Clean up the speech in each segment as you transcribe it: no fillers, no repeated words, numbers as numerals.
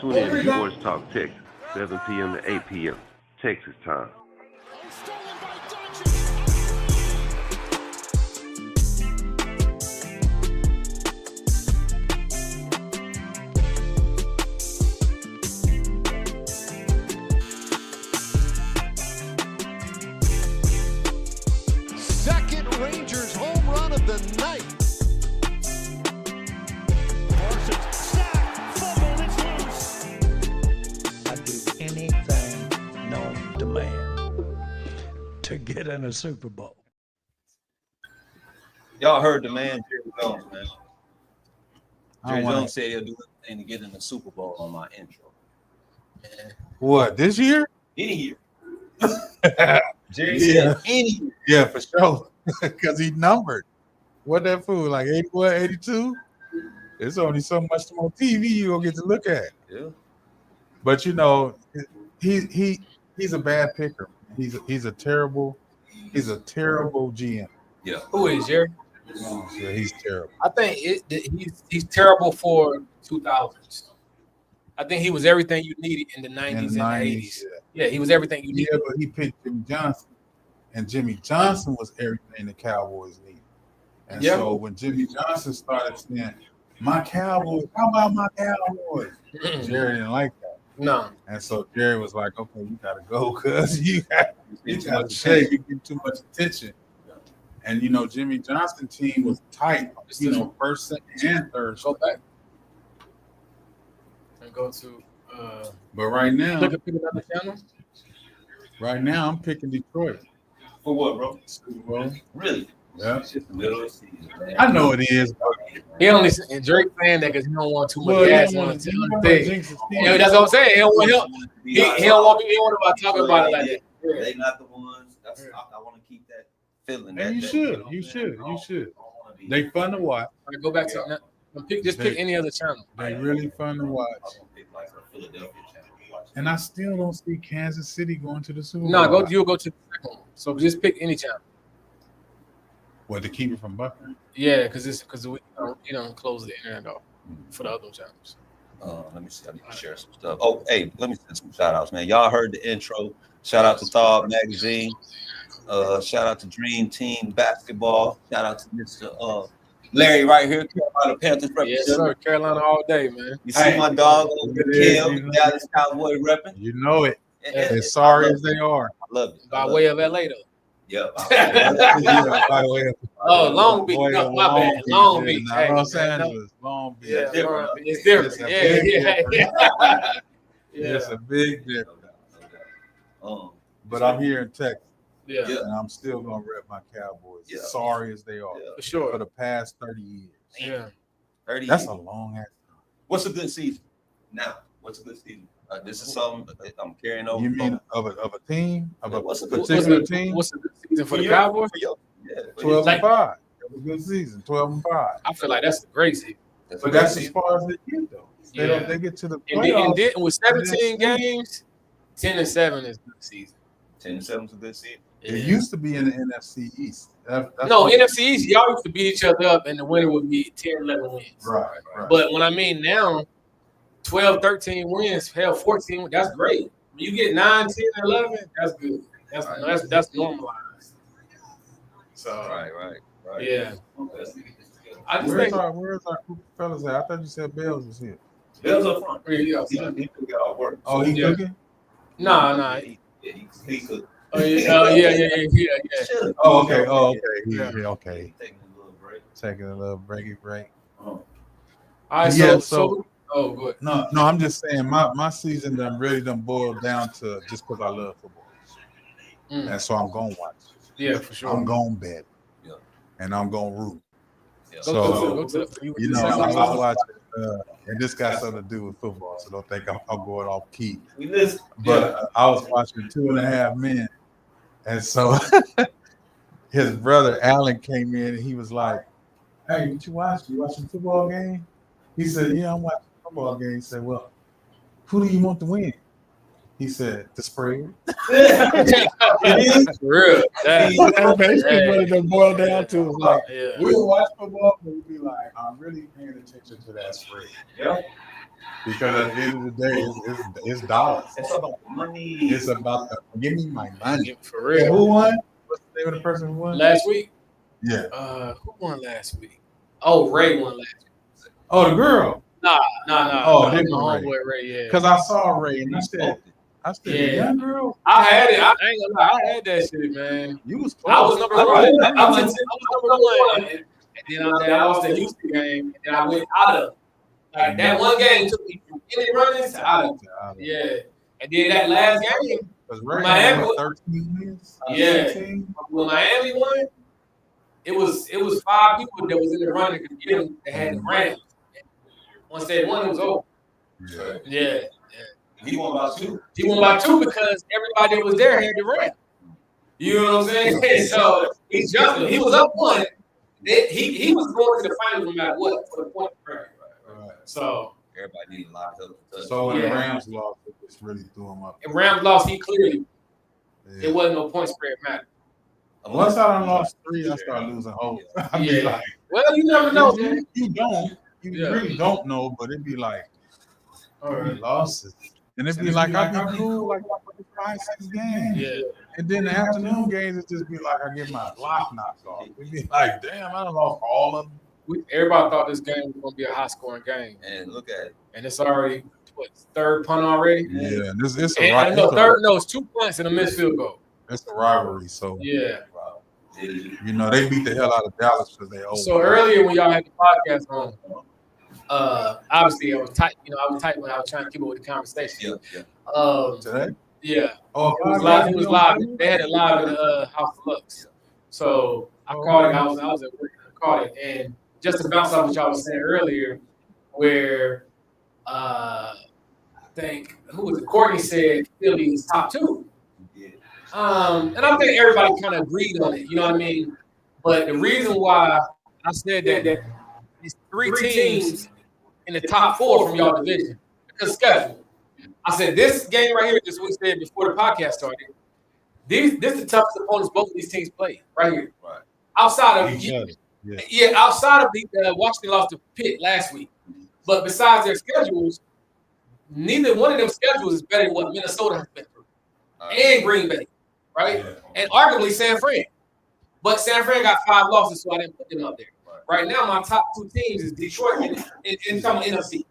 Tune in to Sports Talk Texas, 7 p.m. to 8 p.m. Texas time. Second Rangers home run of the night. Parsons sack, fumble, it's loose. I do anything known to man to get in a Super Bowl. Y'all heard the man, Jerry Jones, man. Jerry Jones said he'll do anything to get in the Super Bowl on my intro. What, this year? Any year. Jerry said any year. Yeah, for sure. Because he numbered. What that fool, like 81, 82? There's only so much more TV you gonna get to look at. Yeah. But you know, he's a bad picker. He's a terrible GM. Yeah. Who is Jerry? Yeah, he's terrible. I think he's terrible for 2000s. I think he was everything you needed in the 90s and the 80s. Yeah, he was everything you needed. Yeah, but he picked Jimmy Johnson, and Jimmy Johnson was everything the Cowboys needed. And so when Jimmy Johnson started saying, "My Cowboys, how about my Cowboys?" Jerry didn't like that. No. And so Jerry was like, "Okay, you gotta go because you got to shake. You get too much attention." And you know, Jimmy Johnson's team was tight. You know, first, second, and third. Go back and go to. But right now, Look at another channel. right now, I'm picking Detroit. For what, bro? Super Bowl. Really? Yeah, It's just the middle of the season, man. I know it is. He only and Drake saying that because he don't want too much Well, gas you on know, the you know, thing. jinx his team. Yeah, that's what I'm saying. He don't want him. He don't want about talking about it like that. Yeah. They not the ones. I want to keep that feeling. And you should. They fun to watch. All right, go back to pick any other channel. They really fun to watch. Pick like a Philadelphia channel to watch. And I still don't see Kansas City going to the Super Bowl. No, you'll go to the second one. So just pick any channel. What, to keep it from buffering? Yeah, because we don't close the internet off for the other channels. Let me see. I need to share some stuff. Oh, hey, let me send some shout outs, man. Y'all heard the intro. Shout out to Thawed Magazine. Shout out to Dream Team Basketball. Shout out to Mr. Larry right here, Carolina Panthers Yes, sir. Carolina all day, man. You see my dog over there, Dallas Cowboy repping. You know it. Yeah. As sorry as they are. I love it. By way of LA, though. Yep. Yeah, by the way. Oh, Long Beach. No, my bad. Long Beach. Not Hey, Los no. Angeles. Long Beach. Yeah, different. it's different. It's a big Yeah. It's a big difference. But Yeah. I'm here in Texas, Yeah, and I'm still gonna rep my Cowboys. Yeah. Sorry as they are. Yeah. for sure. For the past 30 years. Yeah. 30 That's years. a long ass time. What's a good season? Now, what's a good season? This is something I'm carrying over. You mean from- of a team? Of a What's a good particular team? What's the good season for the you? Cowboys? For you. Yeah. for 12 you. and 5. That was a good season. 12 and 5. I feel like that's a great season. That's But a good that's as season. far as they get though. They Yeah. don't. They get to the And playoffs. then with 17 games, 10-7 is a good season. 10-7 is a good season. It used to be in the NFC East. That's No, what- NFC East, y'all used to beat each other up, and the winner would be 10-11 wins. Right. But when I mean now, 12, 13 wins, hell, 14, that's great. When you get 9, 10, 11, that's good. That's normalized. So, Right. yeah. I just Where's think our fellas at? I thought you said Bells was here. Bill's up front. yeah. He got all work. Oh, he Yeah. cooking? Nah. He could. Oh, yeah. Oh, okay. Yeah. Okay. Taking a little break. Taking a little break. All right, Yeah, so oh, good. No, I'm just saying my season done boiled down to just because I love football. And so I'm gonna watch. Yeah, for sure. I'm gonna bet. Yeah. And I'm gonna root. Yeah. Go to You know, I watch and this got something to do with football, so don't think I'm going off key. We listen. But I was watching 2.5 Men, and so his brother Alan came in and he was like, "Hey, what you watching? You watching the football game?" He said, "Yeah, I'm watching the football game." He said, "Well, who do you want to win?" He said, "The spread." Real. That's basically what it boiled down to. Was like, Yeah. we'll watch football, but we'll be like, I'm really paying attention to that spread. Yeah. Because at the end of the day, it's dollars. It's about the money. It's about the give me my money. For And real. who won? What's the name of the person who won? Last week? Yeah. Who won last week? Oh, Ray won last week. Oh, the girl. Nah. Oh, my different homeboy Ray, yeah. Because I saw Ray and I said, Yeah. the young girl. I had it. I ain't gonna lie. I had that shit, man. You was close. I was number one. I was number one. And then I lost the Houston game. And then I went out of. Like, that one game took me from any running to out of. Yeah. And then that last game, Miami won 13 wins. Yeah. When Miami won, it was 5 people that was in the running that had the Rams. Once they won, it was over. Yeah. He won by 2. He won by 2 because everybody that was there had the Rams. You know what I'm saying? So he jumped. He was up 1. He was going to the finals no matter what for the point. Right. So everybody needed a lot of help. So when the Rams lost, it just really threw him up. And Rams lost, he clearly. It wasn't no point spread matter. Once I done lost 3, I started losing hope. I be like, well, you never know, man. You don't. You really don't know, but it'd be like, losses. And it'd be like, I'd be cool like 5, 6 games. Yeah. And then the afternoon games, it'd just be like, I get my block knocked off. It'd be like, damn, I done lost all of them. Everybody thought this game was going to be a high-scoring game. And look at it. And it's already, third punt already? Yeah. It's a it's 2 points and a missed field goal. It's a rivalry, so. Yeah. You know, they beat the hell out of Dallas because they old. So earlier when y'all had the podcast on, obviously I was tight. You know, I was tight when I was trying to keep up with the conversation. Today? Yeah. Oh, it was live. They had it live in House of Lux. So I called it. I was at work. I called it, and just to bounce off what y'all was saying earlier, where I think who was it? Courtney said Philly is top 2. And I think everybody kind of agreed on it, you know what I mean? But the reason why I said that it's 3 teams in the top 4 from y'all division because schedule. I said this game right here, just what we said before the podcast started. This is the toughest opponents both of these teams play right here. Right. Outside of outside of the Washington lost to Pitt last week, but besides their schedules, neither one of them schedules is better than what Minnesota has been through, and Green Bay. Right? And arguably San Fran. But San Fran got 5 losses, so I didn't put them up there. Right now, my top 2 teams is Detroit and NFC.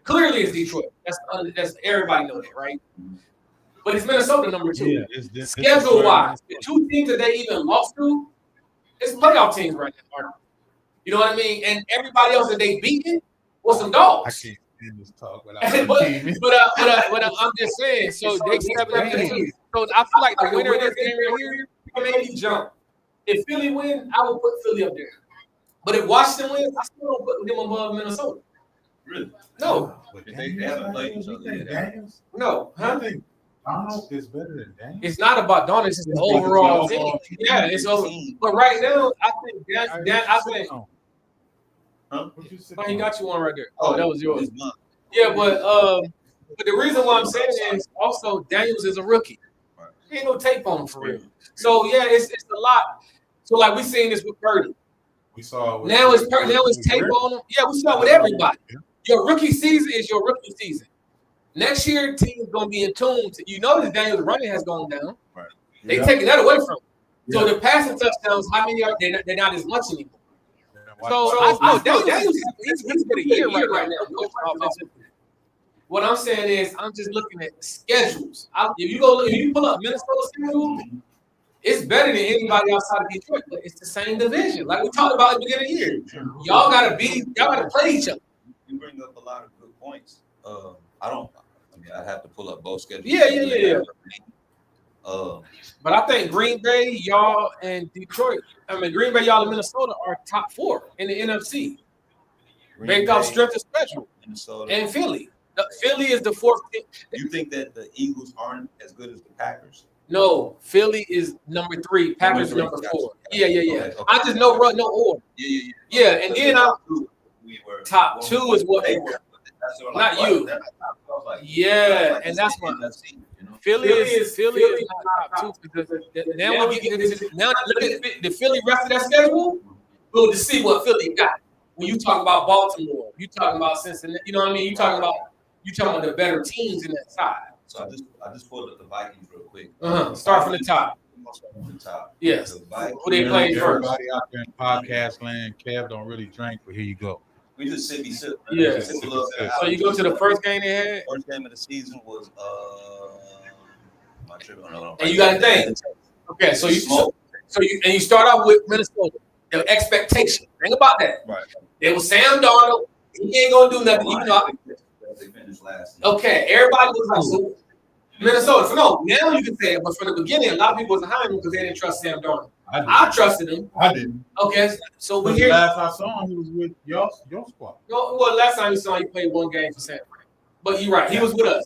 Clearly, it's Detroit. That's everybody know that, right? But it's Minnesota number 2. Yeah, schedule-wise, the 2 teams that they even lost to, it's playoff teams right now. You know what I mean? And everybody else that they beaten was some dogs. I can't stand this talk without but I'm just saying. So they stepped up the team. So I feel like the winner of this game right here can make me jump. If Philly wins, I will put Philly up there. But if Washington wins, I still don't put them above Minnesota. Really? No. They haven't played each other yet. No. I think Donald is better than Daniels. It's not about Donald. It's the overall team. Yeah, it's over. But right now, I think Huh? Oh, he got you one right there. Oh, that was yours. Yeah, but the reason why I'm saying is also Daniels is a rookie. Ain't no tape on him for real. So yeah, it's a lot. So like we seen this with Purdy. We saw now it's tape on him. Yeah, we saw it with everybody. Your rookie season is your rookie season. Next year, team's gonna be in tune to that Daniels' running has gone down. Right. They taking that away from him. So the passing touchdowns, how many are they're not as much anymore. So I know Daniels he's been a year right now. What I'm saying is, I'm just looking at schedules. If you pull up Minnesota's schedule, it's better than anybody outside of Detroit, but it's the same division. Like we talked about at the beginning of the year. Y'all gotta play each other. You bring up a lot of good points. I have to pull up both schedules. Yeah. But I think Green Bay, y'all, and Detroit. Green Bay, y'all, and Minnesota are top 4 in the NFC, based off strength of schedule. Minnesota and Philly. Philly is the 4th team. You think that the Eagles aren't as good as the Packers? No, Philly is number 3. Packers number 4. Yeah. Okay. I just know no order. Yeah. And then top 2 is what they were. Not you. Yeah, and that's what Philly is not top 2 because now when we get into now look at the Philly rest of that schedule, we'll just see what Philly got. When you talk about Baltimore, you talking about Cincinnati, you know what I mean? You talking about You talking about the better teams in that side. So I just pulled up the Vikings real quick. Start from the top. Start from the top. Yes. The Vikings, Who they playing first? Everybody out there in podcast land, Kev don't really drink, but here you go. we just sippy sip. Yeah. Sip a little bit. So you go to the first game they had, First game of the season was my trip. and you got to think. Okay, so you start off with Minnesota. The expectation. Think about that. Right. It was Sam Darnold. He ain't gonna do nothing. Even though They finished last. okay, everybody was like, so Minnesota. So no, now you can say it, but from the beginning, a lot of people wasn't hiring him because they didn't trust Sam Darnold. I trusted him. I didn't. Okay, so we But hear. last I saw him, he was with your squad. No, well, last time you saw him, he played one game for San Fran. But you're right, he was with us.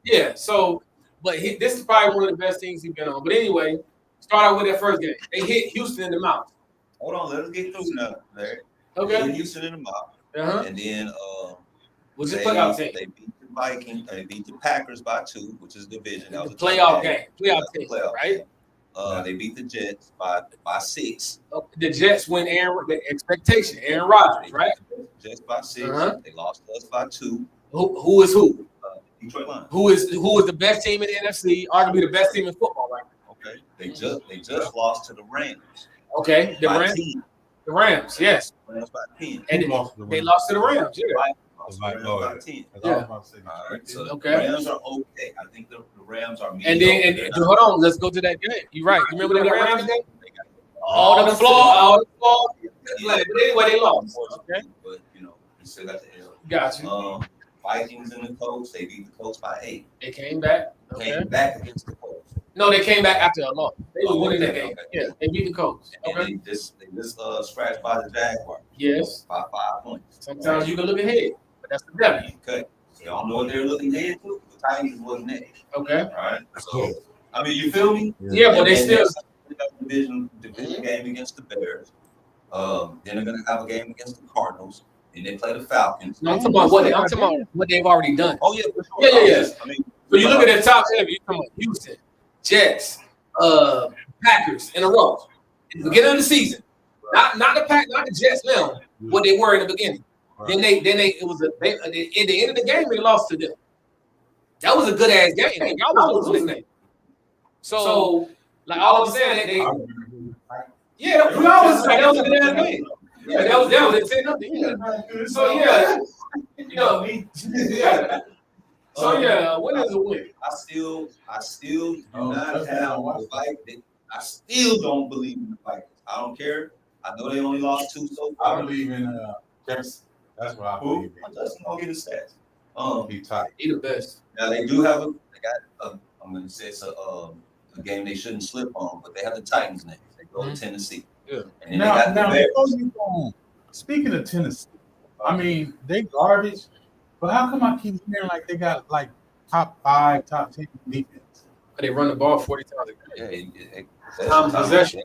Yeah, so, but this is probably one of the best things he's been on. But anyway, start out with that first game. They hit Houston in the mouth. Hold on, let us get through now, Larry. Okay. They hit Houston in the mouth, and then What's the playoff team? They beat the Vikings. They beat the Packers by 2, which is division. That was a Playoff game. Playoff team, playoff right? They beat the Jets by 6. The Jets win the expectation. Aaron Rodgers, right? Jets by 6. They lost to us by 2. Who is who? Detroit Lions. Who is the best team in the NFC? Arguably the best team in football right now. Okay. They just lost to the Rams. Okay, the by Rams. 10. The Rams, yes. Rams by 10. And they lost to the Rams. Yeah. By 10. Yeah. All right. So Okay. the Rams are okay. I think the Rams are And then hold on, let's go to that game. You're right. You remember that Rams game? all the flaws. But anyway, they lost. Okay. But you still got the L. Got you. Vikings and the Colts, they beat the Colts by 8. They came back. Okay. Came back against the Colts. No, they came back after a loss. They were winning that game. Okay. Yeah, they beat the Colts. And Okay. they just scratched by the Jaguars Yes. by 5 points. Sometimes you can look ahead, but that's the W. Okay. Y'all know what they're looking ahead to? The Titans wasn't there. Okay. All right. So I mean, you feel me? Yeah, but they still. They got a division game against the Bears. Then they're gonna have a game against the Cardinals. And they play the Falcons. No, I'm talking about what they've already done. Oh yeah, for sure. Yeah. I mean, So you look at the top 7, you come on Houston, Jets, Packers in a row. In the beginning of the season. Not the Jets now, what they were in the beginning. Right. Then at the end of the game, they lost to them. That was a good ass game. Y'all was losing that. So like all I'm saying, we always say that was a good ass game. Yeah, that was it. 10-0. So yeah, yeah. So yeah, what is a win? I still do not have the Vikings. I still don't believe in the Vikings. I don't care. I know they only lost 2 so far. I believe in Jefferson. That's what I believe in. Justin gonna get his stats. He tight. He the best. Now they do have I'm gonna say it's a game they shouldn't slip on, but they have the Titans next. They go to Tennessee. Yeah. And then Now, they got the Bears. before you go on, speaking of Tennessee, I mean, they garbage, but how come I keep hearing like they got like top 5, top 10 defense? They run the ball 40 times a game. Yeah, Time possession.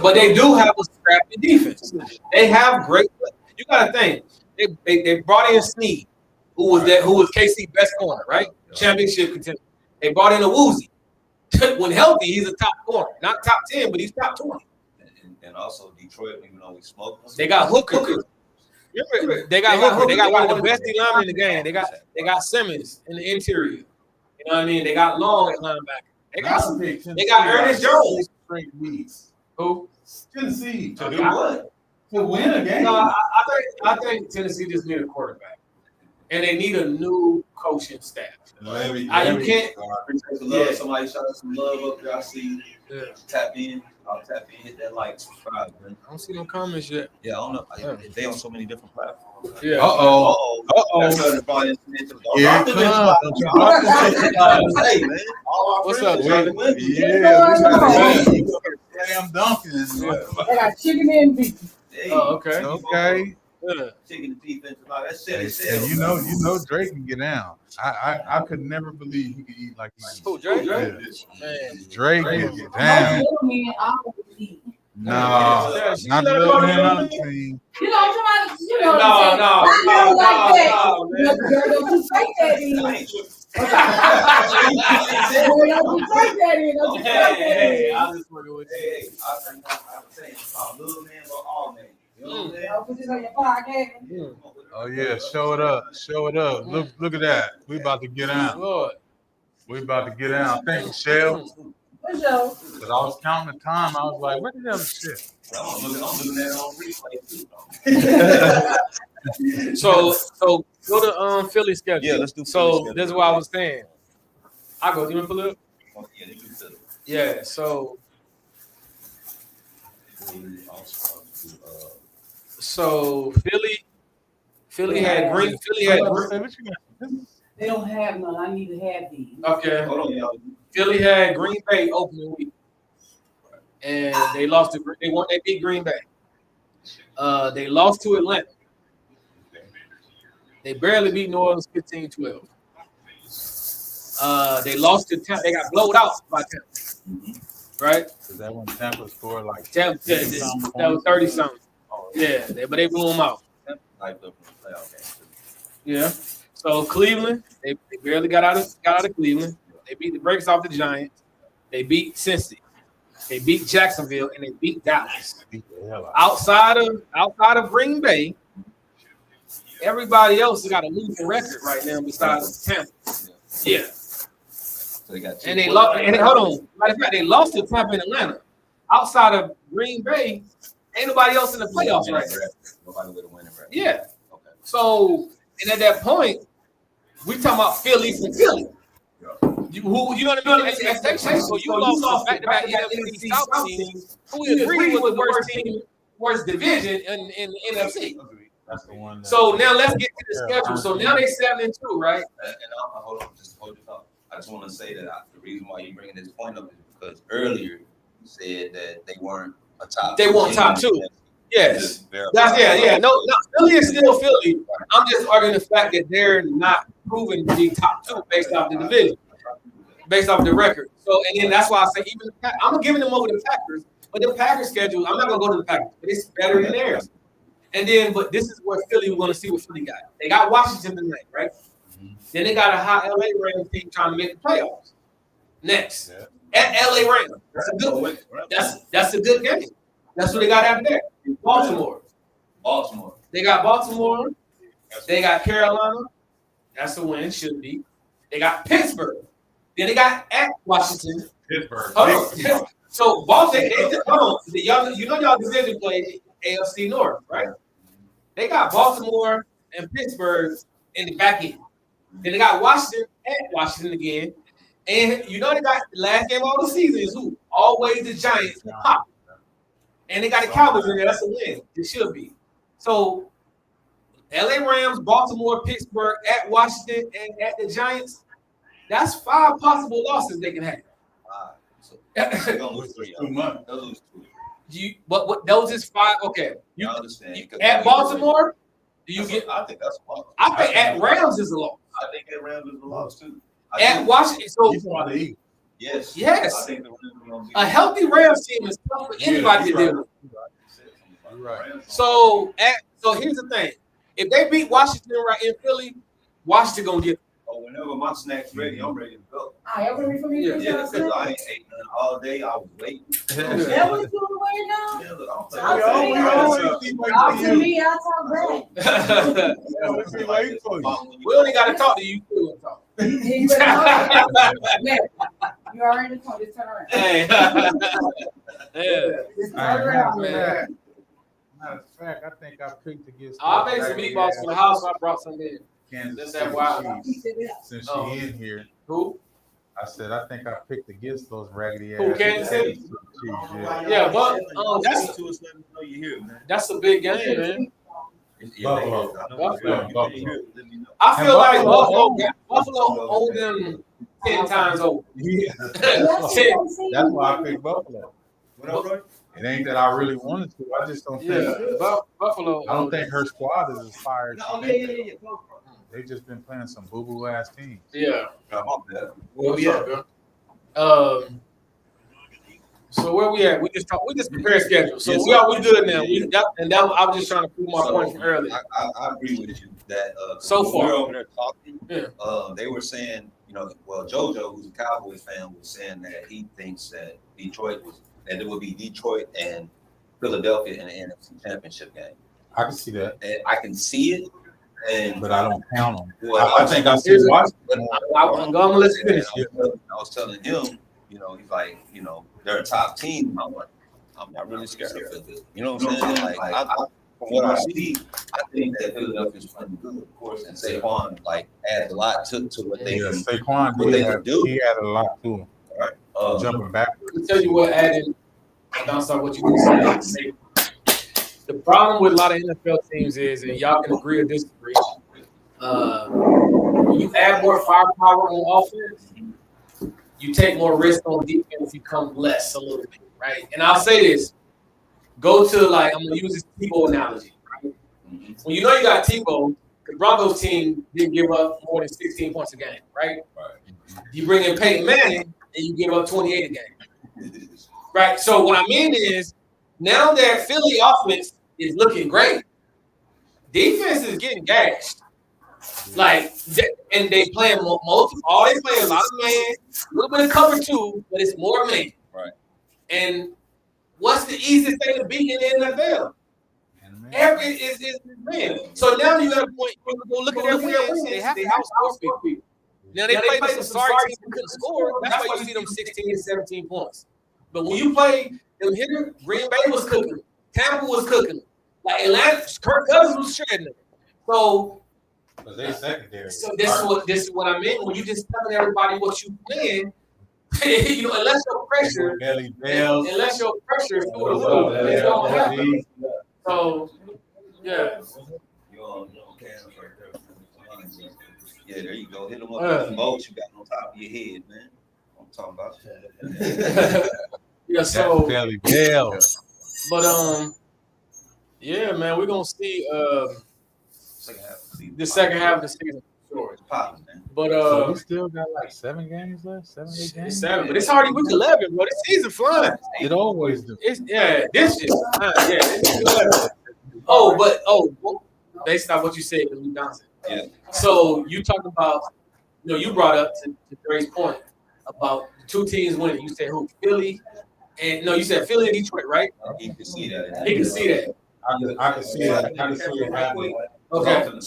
But they do have a scrappy defense. They have great. You got to think they brought in Snead, who was KC best corner, right? Championship contender. They brought in a Woozy. When healthy, he's a top corner, not top 10, but he's top 20. And also Detroit, even though we smoked, they got Hooker. They got Hooker. They got one of the best D linemen in the game. They got Simmons in the interior. You know what I mean? They got Long at linebacker. They got Ernest Jones. Straight weeks. Who? Tennessee. to do what? To win a game. No, I think Tennessee just need a quarterback, and they need a new coaching staff. You can't. Somebody shot some love up there. I see. Yeah. Tap in. I'll tap in. Hit that like, subscribe, man. I don't see no comments yet. Yeah, I don't know. They on so many different platforms. Yeah. That's what probably Yeah, hey man. What's up, brother? Slam dunking. I got chicken and beef. Oh, okay. Okay. Yeah. Chicken and defense. That shit. And you know Drake can get down. I could never believe he could eat like he eats. Who, Drake? Yeah. Man. Drake can get My down. little man always eat. No, not the little man on the team. You know, somebody, No, like that. man. Girl, don't you take that in. Girl, don't you take that in. Don't you take that in. Hey, I was just working with you. Hey, I'm saying, little man or all man. Y'all put this on your podcast. Oh yeah, show it up. Show it up. Look at that. We about to get out. Lord. We about to get out. Thank you, Shell. What's your? Because I was counting the time. I was like, what the hell is shit? I'm looking at it on replay too. So go to Philly schedule. Yeah, let's do Philly So schedule. this is what I was saying. I go. You want to pull it up? Yeah, they do Philly. Yeah. So Philly had green. They don't have none. I need to have these. Okay. Hold on, y'all. Philly had Green Bay opening week, and they lost to. They beat Green Bay. They lost to Atlanta. They barely beat New Orleans 15-12. They lost to Tampa. They got blowed out by Tampa. Right? Because that one Tampa scored like Tampa, that was 30 something. Yeah, but they blew them out. Yeah. So Cleveland, they barely got out of Cleveland. They beat the brakes off the Giants. They beat Cincy. They beat Jacksonville, and they beat Dallas. Outside of Green Bay, everybody else has got a losing record right now besides Tampa. Yeah. So they got And they lost. And hold on, matter of fact, they lost to Tampa and Atlanta. Outside of Green Bay, ain't nobody else in the playoffs right now. Nobody with a winning record. Yeah. Okay. So, and at that point, we talking about Philly from Philly. You know what I mean? Expectation. So you lost back-to-back NFC South teams who we agree was the worst team, worst division in the NFC. That's the one. So now let's get to the schedule. So now they 7-2, right? And hold on, just hold it up. I just want to say that the reason why you're bringing this point up is because earlier you said that they weren't a top. They weren't top two. Yes. Yeah. No, Philly is still Philly. I'm just arguing the fact that they're not proven to be top two based off the division, based off the record. So, and then that's why I say even I'm giving them over the Packers, but the Packers schedule, I'm not gonna go to the Packers, but it's better than theirs. And then, but this is what Philly, we're gonna see what Philly got. They got Washington tonight, right? Then they got a hot LA Rams team trying to make the playoffs. Next, at LA Rams, that's a good game. That's what they got after that. Baltimore. They got Baltimore. They got Carolina. That's a win, should be. They got Pittsburgh. Then they got at Washington. Pittsburgh. So Baltimore, hold on. Y'all division play AFC North, right? They got Baltimore and Pittsburgh in the back end. Then they got Washington at Washington again. And you know they got the last game of all the season is who? Always the Giants who pop. And they got the Cowboys in there. That's a win. It should be. So LA Rams, Baltimore, Pittsburgh, at Washington, and at the Giants. That's 5 possible losses they can have. They're gonna lose 3. They'll lose 2. But those is 5. Okay. You understand? At Baltimore, do you get? I think that's a loss. I think at Rams is a loss. I think at Rams is a loss too. At Washington, so yes. Yes. I think the Rams are gonna be a healthy Rams team is tough for anybody to deal with. Right. So here's the thing: if they beat Washington right in Philly, Washington gonna get. Oh, whenever my snack's ready, I'm ready to go. Y'all ready for me to Yeah, because I ain't ate nothing all day. I was waiting. That was doing right now? Yeah, look, To me, I'll talk back. We only got to talk to you. Too. You better know. You already told me to turn around. Hey. Just turn around, man. Matter of fact, I think I picked against. I made some meatballs from the house. I brought some in. Kansas That's City why. Chiefs. Since she in here, Who? I said I think I picked against those raggedy ass. Who, Kansas City? Chiefs, yeah. Yeah, but that's a big game, man. Buffalo. I feel like Buffalo owed them 10 times over. Yeah. 10. That's why I picked Buffalo. It ain't that I really wanted to. I just don't think. Yeah, Buffalo. I don't think her squad is as fire as she thinks. They've just been playing some boo-boo ass teams. Yeah. Where we at? So where we at? We just prepared schedule. So we good now. I was just trying to prove my point from earlier. I agree with you that So far. we're over there talking. Yeah. They were saying, JoJo, who's a Cowboys fan, was saying that he thinks that it would be Detroit and Philadelphia in the NFC Championship game. I can see that, And I can see it, and but I don't count on it. Well, I think I see Washington. I'm going to let you finish. I was telling him, you know, he's like, you know, they're a top team. I'm like, I'm not really scared of Philadelphia. You know what I'm saying? Like, from what I see, I think that Philadelphia's playing good, of course, and Saquon like adds a lot to what they can, Saquon what they did can do. He had a lot to him. Right. Jumping backwards. Let me tell you what added. Bounce off what you say. The problem with a lot of NFL teams is, and y'all can agree or disagree, when you add more firepower on offense, you take more risk on defense, you come less a little bit, right? And I'll say this. Go to, like, I'm going to use this Tebow analogy, right? When you know you got Tebow, the Broncos team didn't give up more than 16 points a game, right? You bring in Peyton Manning, and you give up 28 a game. Right. So what I mean is, now that Philly offense is looking great, defense is getting gashed. Like, and they playing multiple. All they play a lot of man, a little bit of cover two, but it's more man. Right. And what's the easiest thing to beat in the NFL? Every is man. So now you got a point. You go look at their wins. They have to outscore people. Now they played some sorry teams who couldn't score. That's why you see them 16 and 17 points. But when you play them hitter, Green Bay was cooking. Tampa was cooking. Like Atlanta, Kirk Cousins was shredding them. So this is what I mean. When you just telling everybody what you playing, you know, unless your pressure is through the roof, it don't happen. So yeah. Yeah, there you go. Hit them up with the bolts you got on top of your head, man. I'm talking about. Yeah, so Bell. but yeah, man, we're gonna see the second half of the season. Sure, it's popping, man. But So we still got like 7 games left, 7, 8 games. it's 7, but it's already week 11, bro. This season flying. It always do. This is based on what you said, because we bouncing. Yeah. So you talking about, you know, you brought up to Dre's point about the two teams winning. You said who? Philly, and no, you said Philly and Detroit, right? He can see that. He can see that. I can see that. I can see it happening. Okay. And the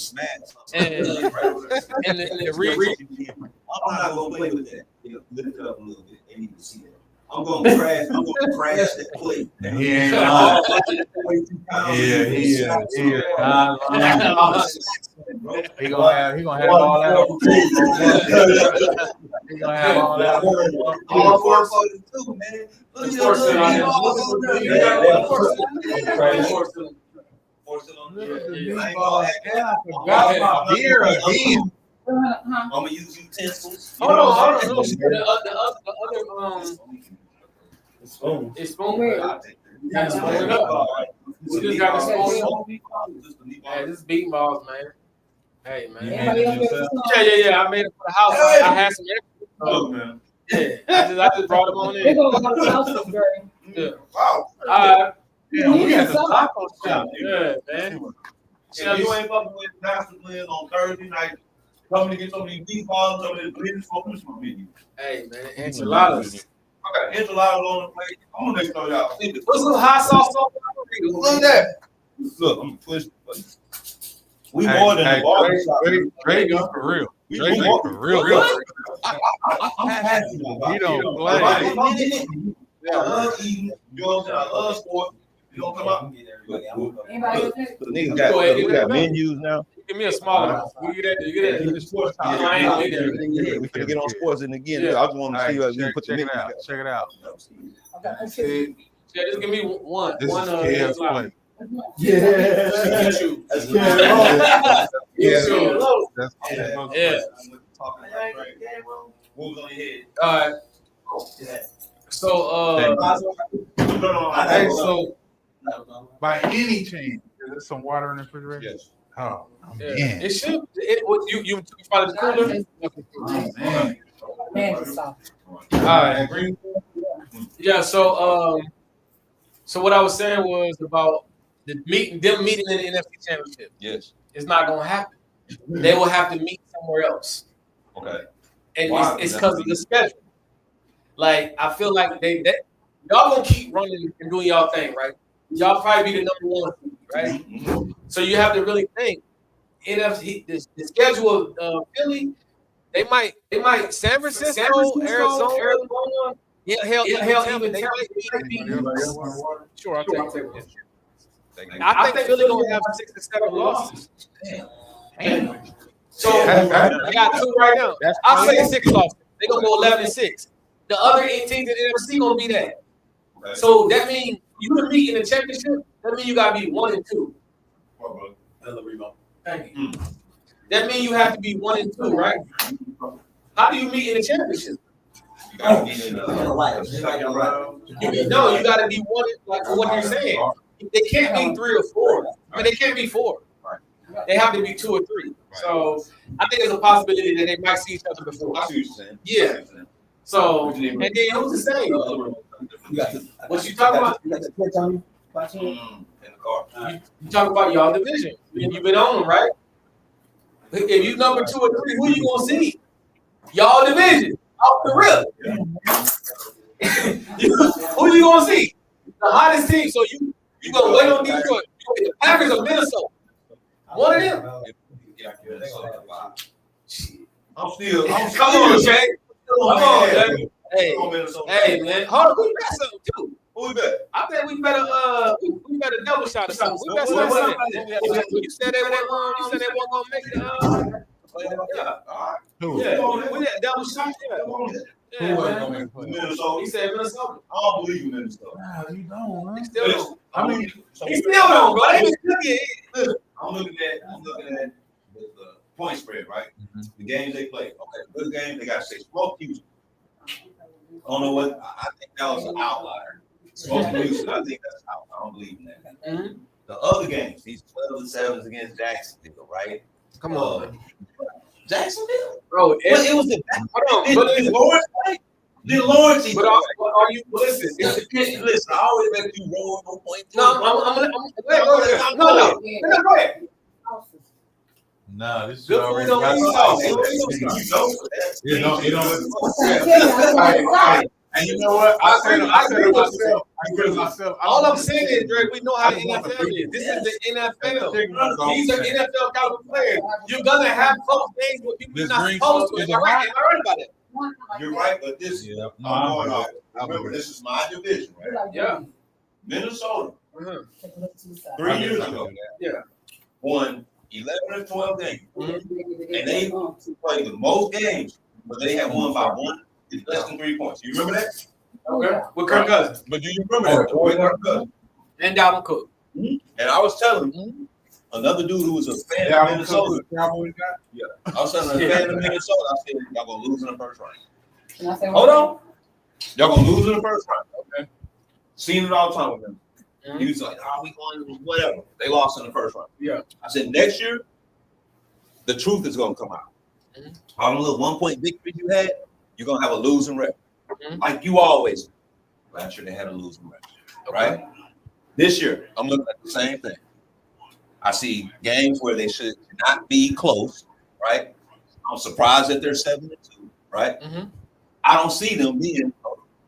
I'm not gonna play with that. Lift it up a little bit. They need to see that. I'm gonna crash that play. And he ain't lying. Yeah, he is. He gonna have all that. He gonna have all that. All 442, man. Look at I'm gonna use utensils. Hold on. The other it's spoon. We just got the spoon. Hey, this is beating balls, man. Hey, man. Yeah. I made it for the house. I had some extra. Man. Yeah, I just brought them on in. Yeah. Wow. All right. Yeah, we got the taco shop. Yeah, man. If you ain't fucking with Master Blend on Thursday night, come to get some of these meatballs, some of these greens for Christmas menu. Hey, man, enchiladas. I got enchiladas on the plate. I'm gonna make sure y'all see this. Put some hot sauce on it. Look at that. Look, I'm gonna push it. We more than the barbershop. Drake for real. Drake for real. I'm happy. He don't play. I love eating. You know what I'm saying? I love sports. You don't come out. Anybody got menus now. Give me a smaller one. You get that. I ain't gonna eat that. We can get on sports and again. I just want to see us put the Check menu. it out. Check it out. Yeah, just give me one. This One is Kev's enchilada. play. You choose. Yeah. Moves on your head. All right. So, Hey, so by any chance, is there some water in the refrigerator? Yes. Oh, yeah. man. It should. You probably the cooler. Man. Man, All right. Yeah. So what I was saying was about them meeting in the NFC Championship. Yes. It's not gonna happen. They will have to meet somewhere else, Okay. and Why? it's because of the schedule. Like I feel like they y'all gonna keep running and doing y'all thing, right? y'all probably be the number one, right? So you have to really think. NFC, the schedule of Philly, they might San Francisco, Arizona, hell, even they might be. Sure, I'll take it. I think Philly gonna have 6 to 7 losses. Damn. So I got 2 right now. I'll say 6 losses. They gonna go 11-6. The other 8 teams in the NFC gonna be that. So that means you can meet in the championship. That means you gotta be 1 and 2. Thank you. That means you have to be 1 and 2, right? How do you meet in the championship? You gotta be in No, you gotta be 1 like for what you're saying. They can't be 3 or 4. I mean, they can't be 4. They have to be 2 or 3. So I think there's a possibility that they might see each other before. I see what you're saying. Yeah. So and then who's to say? What you talking about? In the car. You talking about y'all division. You've been on them, right? If you number 2 or 3, who you gonna see? Y'all division. Off the rip. Who you gonna see? The hottest team. So you gonna wait on Detroit. You gonna get the Packers or Minnesota. One of them. I'm Come on, Jay. Come on, Jay. Hey, man. Hold on, we bet something too. Who we bet? I think we better double shot or something. We bet something. You said they weren't gonna make it. Yeah. We had double shot. Yeah, man. Minnesota. He said Minnesota. I don't believe in Minnesota. Nah, you don't, man. He still don't. I mean, He still don't, bro. They Listen, I'm looking at the point spread, right? The games they play. Okay, good game. They got 6. Smoke Houston. I don't know what. I think that was an outlier. Smoke Houston. I think that's out. I don't believe in that. The other games, these 12-7s against Jacksonville, right? Come on, Jacksonville, bro. it was the. Did Lawrence play? Did Lawrence? But are you listen? Listen, I always let you roll no point. No, I'm go ahead. No, go ahead. nah, this is Good already food got on You know, and you know what? I said it myself. All I'm saying is, Drake, we know how the NFL is. This is the NFL. These are NFL caliber players. You're gonna have close games with people you're not supposed to. Am I right about it? You're right, but this. Remember, this is my division, right? Yeah. Minnesota. 3 years ago, won 11 or 12 games, and they played the most games, but they had won by 1. It's less than 3 points. You remember that? Okay. With Kirk Cousins. But do you remember that? With Kirk Cousins. And Dalvin Cook. And I was telling another dude who was a fan of Minnesota. Yeah. I was telling a fan of Minnesota, I said, y'all gonna lose in the first round. Hold on. Y'all gonna lose in the first round. Okay. Seen it all the time with him. He was like, we going whatever. They lost in the first round. Yeah. I said, next year, the truth is gonna come out. All the little 1-point victory you had, you're gonna have a losing record. Like you always do. Last year they had a losing record. Right? This year, I'm looking at the same thing. I see games where they should not be close, right? I'm surprised that they're 7-2, right? I don't see them being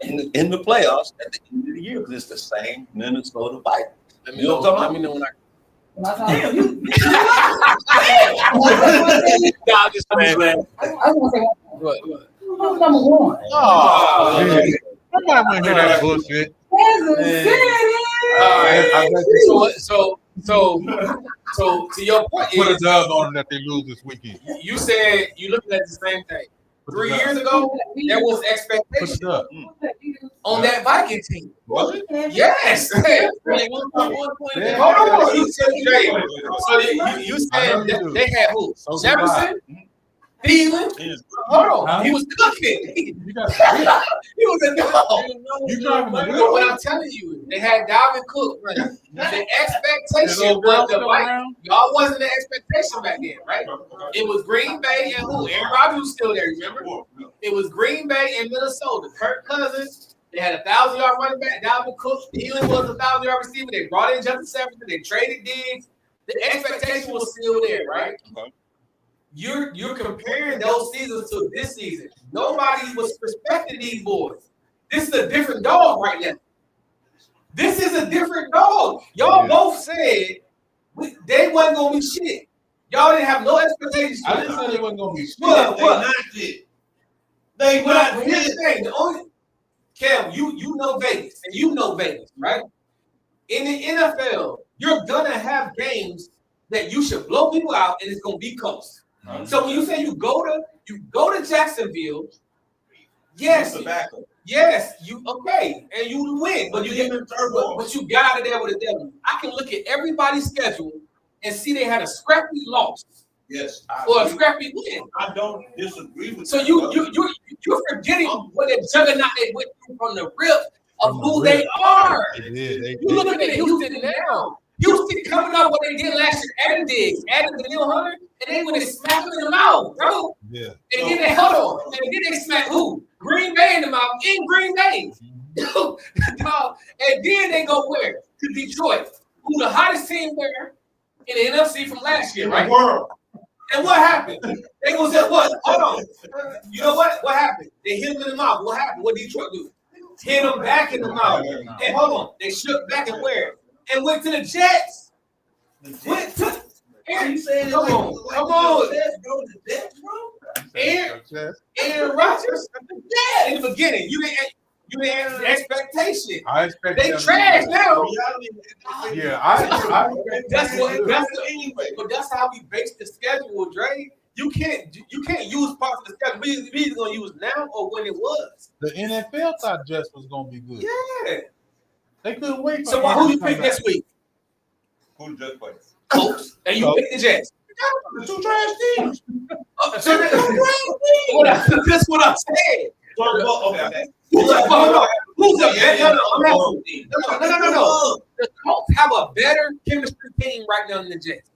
in the playoffs at the end of the year because it's the same Minnesota Vikings. You know what I'm talking about? Let me know when I. Damn, you. Nah, I'm just playing. I was gonna say, What? who's number 1? Oh, man. Nobody want to hear that bullshit. So to your point, Put a dub on them that they lose this weekend. you said you looking at the same thing. 3 years ago, there was expectation on that Viking team. Was it? Yes. Hold on. You said you said that they had who? Jefferson? Thielen? Hold on. He was cooking. He was a dog. But what I'm telling you, they had Dalvin Cook. Right? The expectation was the Vikings. Y'all wasn't the expectation back then, right? It was Green Bay and who? Aaron Rodgers was still there, remember? It was Green Bay and Minnesota. Kirk Cousins. They had a 1,000-yard running back. Dalvin Cook. Thielen was a 1,000-yard receiver. They brought in Justin Jefferson. They traded Diggs. The expectation was still there, right? You're comparing those seasons to this season. Nobody was respecting these boys. This is a different dog right now. This is a different dog. Y'all both said they wasn't gonna be shit. Y'all didn't have no expectations. I didn't say they wasn't gonna be shit. What? They not shit. They not Here's shit. the thing. The only Kev, you know Vegas, and you know Vegas, right? In the NFL, you're gonna have games that you should blow people out, and it's gonna be close. So when you say you go to Jacksonville, yes, you okay, and you win, but you got out of there with a W. I can look at everybody's schedule and see they had a scrappy loss. Yes, Or a scrappy win. I don't disagree with so you're forgetting what a juggernaut they went through from the rip of who they are. They You looking at Houston now. Houston coming up what they did last year, adding Diggs, adding the Neil Hunter, and they went and smacked them in the mouth, bro. Yeah. And then they hold on. And then they smack who? Green Bay in the mouth in Green Bay. And then they go where? To Detroit, who the hottest team there in the NFC from last year, right? And what happened? They gonna say what? Hold on. You know what? What happened? They hit him in the mouth. What happened? What did Detroit do? Hit him back in the mouth. And hold on. They shook back and where? And went to the Jets. Went to Aaron. Come on. Aaron Rodgers. Yeah, in the beginning. You didn't have an expectation. I expect they trash now. Yeah, I anyway. But that's how we base the schedule, Dre. You can't use parts of the schedule. We either gonna use now or when it was. The NFL thought Jets was gonna be good. Yeah. They couldn't wait. So who you pick this week? Who just played? Colts. And you pick the Jets. The two trash teams. That's what I'm saying. Okay. Who's a better? No. The Colts have a better chemistry team right now than the Jets.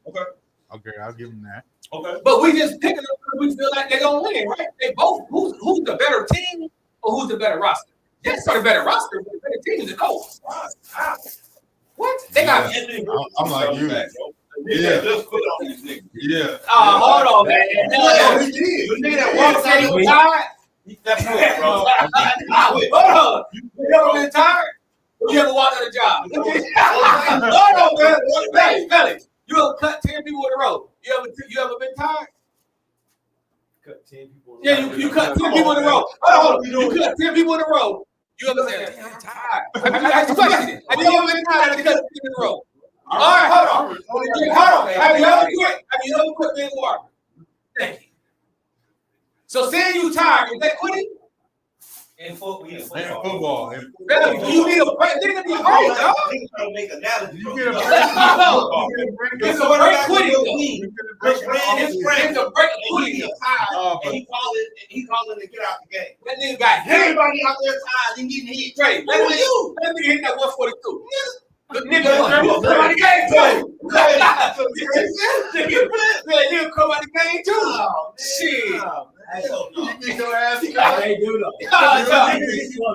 Okay, I'll give them that. Okay. But we just picking them because we feel like they're gonna win, right? They both. Who's the better team or who's the better roster? Jets are the better roster, but the better team is the Colts. What? They got. I'm like you. Yeah, just put on these niggas. Yeah. Hold on, man. He did. The nigga that walked out, he was tired. That's good, bro. Hold on. You ever been tired? You ever walked out of a job? Hold on, man. Belly. You ever cut 10 people in a row? You ever been tired? Cut 10 people. Yeah, you cut 10 people in a row. Hold on. You cut 10 people in a row. You ever say, I'm tired? Have you ever been tired after cutting 10 in a row? All right, hold on. Have you ever quit being water? Thank you. So saying you tired, is that quitting? In football. Really, do you need a break? Nigga need a break, dog. Niggas trying to make analogies. You get a It's a break quitting, though. His friend It's a break quitting. and he calling to get out the game. That nigga got hit. Everybody out there tired and getting hit. Straight. Let me hit that 142. The nigga come out the game too. Nigga come out the game too. Shit. You get your ass. They do though.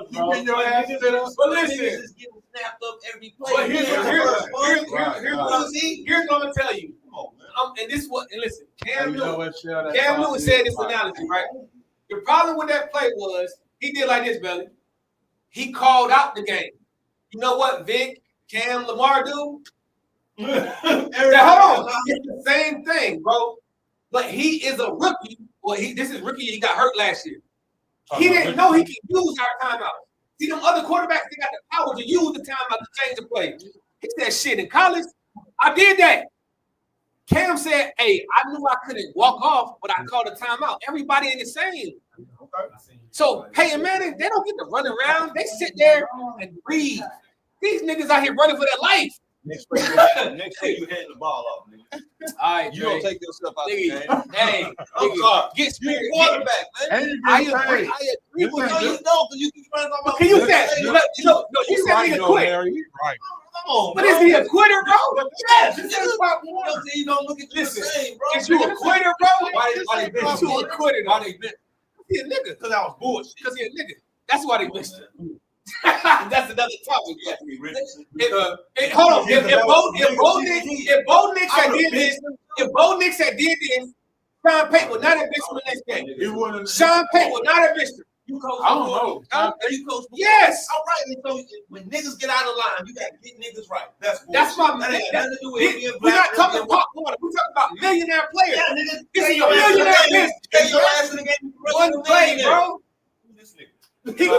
You get your ass. But listen. Just getting snapped up every play. But here's what I'm gonna tell you. And this what and listen, Cam Lewis said this analogy, right? The problem with that play was he did like this, Belly. He called out the game. You know what Vic, Cam, Lamar do? Hold on. It's the same thing, bro. But he is a rookie. Well, this is rookie. He got hurt last year. He didn't know he could use our timeout. See, them other quarterbacks, they got the power to use the timeout to change the play. He said, shit, in college, I did that. Cam said, hey, I knew I couldn't walk off, but I called a timeout. Everybody ain't the same. So, Peyton Manning, they don't get to run around. They sit there and breathe. These niggas out here running for their life. Next week you hand the ball off, nigga. All right, You don't take yourself out the game. Hey, I'm sorry. get You're spirit. quarterback, man. I agree with No, you. you don't, because you keep running off my Can you say you said nigga quit? Right. Come on, But is he a quitter, bro? Yes, this is part one. You don't look at you the same, bro. Is you a quitter, bro? Why they Is you a quitter? Why they missed? He a nigga. Because I was bullshit. Because he a nigga. That's why they missed him. That's another topic. Hold on. If Bo Nix had did this, Sean Payton would not have missed him the next game. Sean Payton would not have missed him. You coach I don't before? know. Huh? You coach before? Yes. All right. And so when niggas get out of line, you got to get niggas right. That's That's my that ain't that, nothing to do with being we're black. not talking pop water. We're talking about millionaire players. Yeah, nigga. This is Your a ass in the millionaire game. business. Stay your ass in the game. One play, bro. This nigga.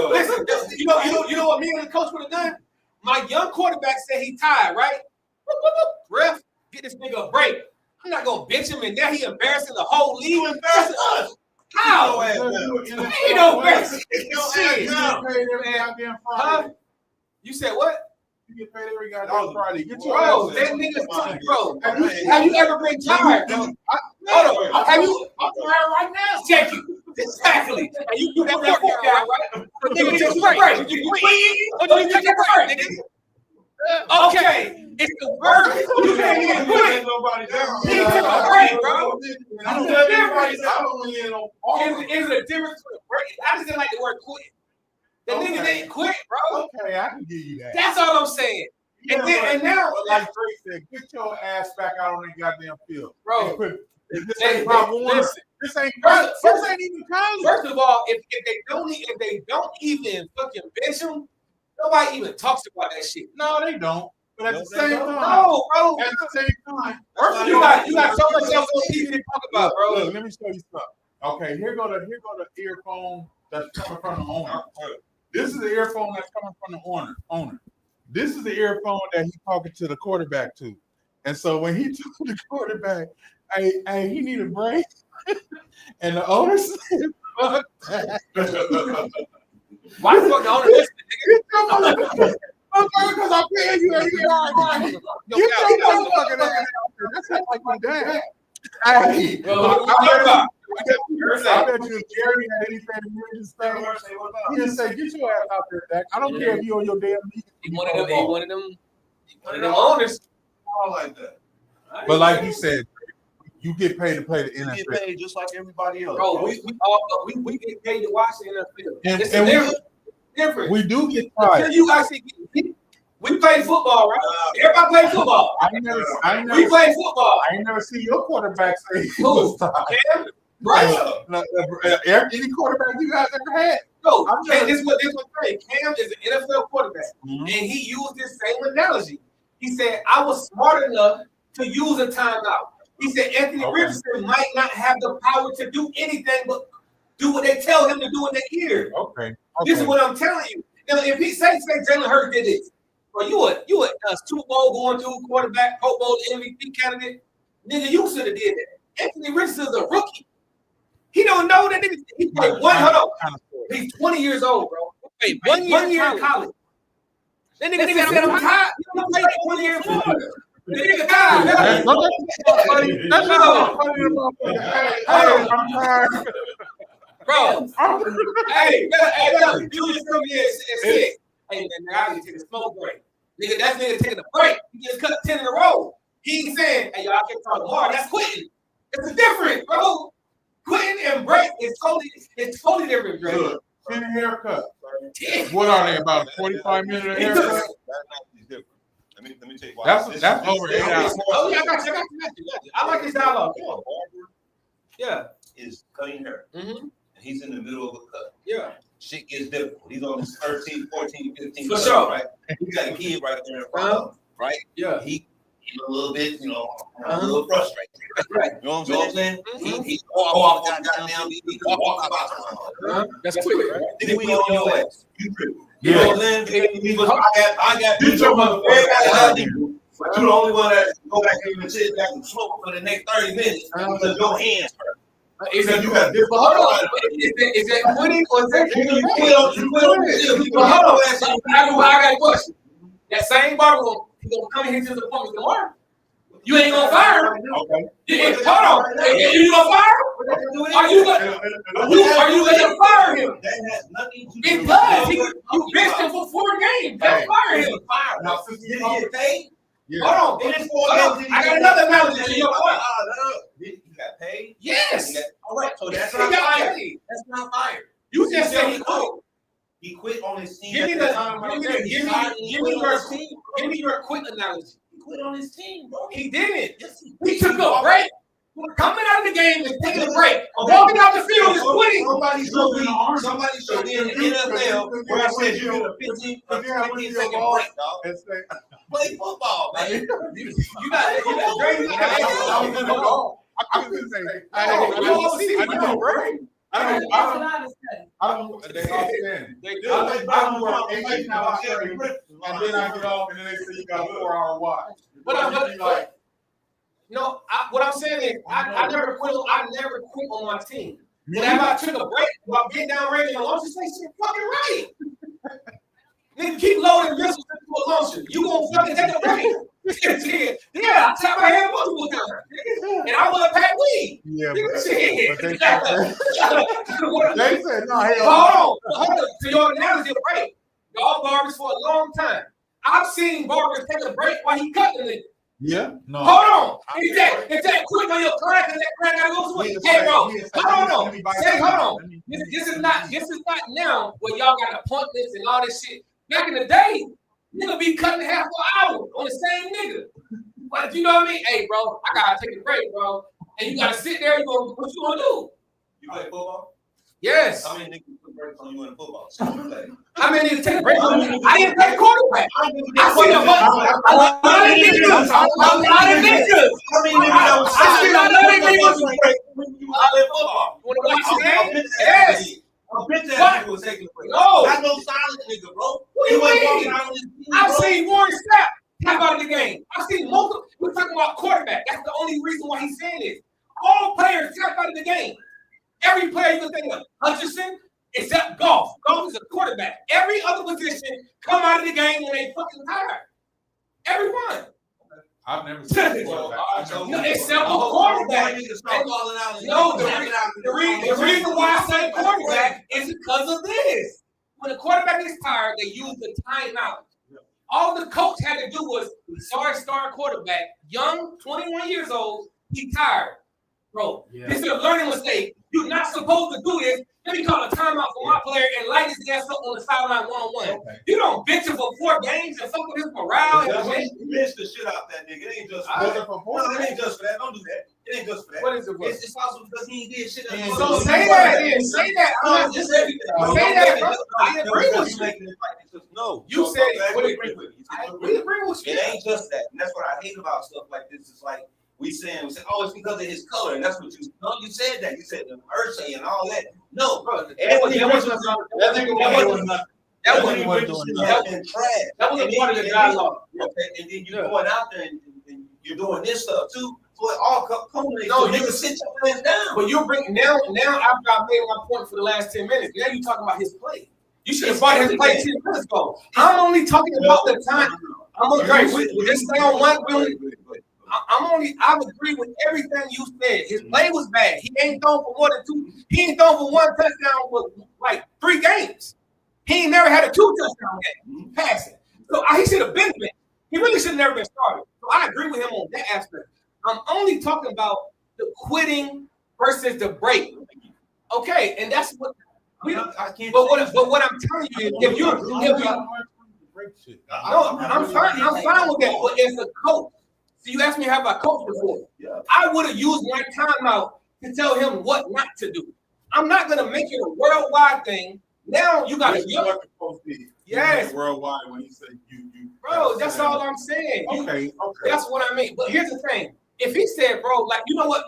Listen, you know what me and the coach would have done? My young quarterback said he tired, right? Ref, get this nigga a break. I'm not gonna bench him, and now he embarrassing the whole league. You embarrassing us. How? Ain't Ain't no embarrassing shit. Huh? You said what? You get paid every goddamn Friday. Get your Bro, ass that in. nigga's tough, bro. Have you ever been tired, bro? Hold on. Have you? I'm tired right now. Check you. Exactly. And you put that fork down, right? Nigga, just break. You take a break, nigga. Okay. It's the verb. You can't even quit. Nobody down. He took a break, bro. I don't It's a let anybody difference. down in on all. Is a difference between a break. I just didn't like the word quit. The nigga didn't quit, bro. Okay, I can give you that. That's all I'm saying. Yeah, And now, but like Drake said, get your ass back out on that goddamn field. bro. If this Hey, ain't Pop Warner, listen. this ain't even college. First of all, if they don't even fucking bench him, nobody even talks about that shit. No, they don't. But at the same time, No, bro. at the same time, You got so much else on TV to talk about, bro. Look, let me show you something. Okay, here go the earphone that's coming from the owner. This is the earphone that's coming from the owner. This is the earphone that he's talking to the quarterback to. And so when he told the quarterback, hey, he need a break, and the owner said, fuck that. Why the fuck the owner listening, Okay, because I'm paying you every year. Get your motherfucking ass out there. That's not like my dad. Hey, I bet you if Jerry had anything to do with this thing, he just say, get your ass out there, Dak. I don't care if you on your damn knee. He one of them owners. All like that. But like you said, you get paid to play the You get NFL. paid just like everybody else. Bro, we get paid to watch the NFL. And It's different. we do get paid. You actually we play football, right? Everybody play football. I ain't never We play football. I ain't never seen your quarterback say he Who? was tired. Cam? Right? Any quarterback you guys ever had? No, Cam, this is what I'm saying. Cam is an NFL quarterback, and he used this same analogy. He said, I was smart enough to use a timeout. He said Anthony Richardson might not have the power to do anything but do what they tell him to do in the ear. Okay. This is what I'm telling you. Now, if he say Jalen Hurts did this, well, you a Super Bowl going to quarterback, Pro Bowl MVP candidate, nigga, you should have did that. Anthony Richardson is a rookie. He don't know that nigga. He played one. Hold on. He's 20 years old, bro. Wait, 1 year in college. That nigga said I'm tired. He played 20 years in Florida. The nigga tired. That's not funny about that. Hey, I'm tired. Bro, hey, you just come here and sick. Hey, man, I need to take a smoke break. Nigga, that nigga taking a break. He just cut 10 in a row. He ain't saying, hey, y'all can't talk tomorrow. That's quitting. It's a difference, bro. Quitting and break is totally different, bro. Look, 10 haircut. What are they, about 45-minute haircut? That's different. Let me tell you why. That's over 8 hours. Oh, yeah, I got you. I like this dialogue. A barber Yeah. is cutting hair. Mm-hmm. He's in the middle of a cut. Yeah. Shit gets difficult. He's on his 13, 14, 15. For sure. Right? He got a kid right there in front of him. Right? Yeah. He a little bit, a little frustrated. Right. You know what I'm saying? He off goddamn. He walk about. That's quick, right? Then we on your ass. You tripping. Yeah. You know what I'm saying? I got Get your motherfucker. But you the only one that go back and sit back and smoke for the next 30 minutes because your hands hurt. Is it, You got but hold on. Is that quitting or is that you quit on this. But hold on. I got a question. That same barber, he gonna come in here to the appointment tomorrow. You ain't gonna fire him. Okay. Hold on. You gonna fire him? Are you gonna fire him? That has nothing to do It with does. You benched him for 4 games. That's fire him. Now, since Did he get paid? yeah. Hold on. I got another analogy to your point. He got paid? Yes. All right, so that's He not got fired. paid. That's not fired. You just said he quit. He quit on his team. Give me your quit analogy. He quit on his team, bro. He didn't. He took a break. coming out of the game and taking a break, walking out the field is quitting. Somebody showed me in the NFL where I said you get a 15 second break, dog. Play football, man. You got Drake. I was just saying, I don't they outstanding. I work 8 hours straight, and then I get off, and then they say you got a 4-hour watch. What I'm saying is, I never quit. I never quit on my team. Whenever I took a break while getting down range and a launcher, say shit fucking right. Nigga, keep loading missiles into a launcher. You gonna fucking take a break? Yeah, I tapped my head multiple times, and I want to pack weed. Yeah, Shit. but they said no. Hell, Hold on. To your analogy of break, y'all barbers for a long time. I've seen barbers take a break while he cutting it. Yeah, no. Hold on. Is that quick on your crack and that crack gotta go to it? Hey, bro, hold on. This is not now where y'all got appointments and all this shit. Back in the day, nigga be cutting half an hour on the same nigga. But you know what I mean? Hey, bro, I gotta take a break, bro. And you gotta sit there. What you gonna do? You play football? Yes. How many niggas put breaks on you in football? How many niggas take a break on me? I didn't play quarterback. I see a lot of niggas. I see a lot of niggas. You play football. You wanna watch the game? Yes. A bitch ass nigga was taking a break. No. I know silent nigga, bro. What do you mean? I've seen Warren Sapp tap out of the game. I've seen multiple. We're talking about quarterback. That's the only reason why he's saying this. All players tap out of the game. Every player you can think of. Hutchinson, except golf. Golf is a quarterback. Every other position come out of the game when they fucking tired. Everyone. I've never seen it. Except for quarterback. No, the reason why I say quarterback is because of this. When the quarterback is tired, they use the timeout. All the coach had to do was, sorry, star quarterback, young, 21 years old, he tired. Bro, this is a learning mistake. You're not supposed to do this. Let me call a timeout for my player and light his ass up on the sideline one-on-one. You don't bench him for 4 games and fuck with his morale. You bench the shit out that nigga. It ain't just for that. No, it ain't just for that. Don't do that. It ain't just for that. What is it for? It's also because he ain't did shit. So say that then. Say that. Say that, bro. I agree with you. No. You said it. We agree with you. We agree with you. It ain't just that. And that's what I hate about stuff like this. It's like, we say, oh, it's because of his color, and that's what you. No, you said that. You said the Ursay and all that. No, bro. That wasn't part of the dialogue. Okay, and then you're going out there and you're doing this stuff too. So it all culminates. No, you can sit your hands down. But you bring now after I made my point for the last 10 minutes. Now you talking about his play. You should have brought his play 10 minutes ago. I'm only talking about the time. I'm on great. We just stay on one. I agree with everything you said. His play was bad. He ain't thrown for more than 2. He ain't thrown for 1 touchdown with like 3 games. He ain't never had a 2 touchdown game passing. So he should have been there. He really should have never been started. So I agree with him on that aspect. I'm only talking about the quitting versus the break. Okay, and that's what I can't. But what I'm telling you is, if you I'm fine with that. But as a coach. So you asked me how I coached before. Yeah. I would have used my timeout to tell him what not to do. I'm not gonna make it a worldwide thing. Now you got to yes, worldwide when he said you. Bro, that's all I'm saying. Okay. That's what I mean. But here's the thing: if he said, bro, like you know what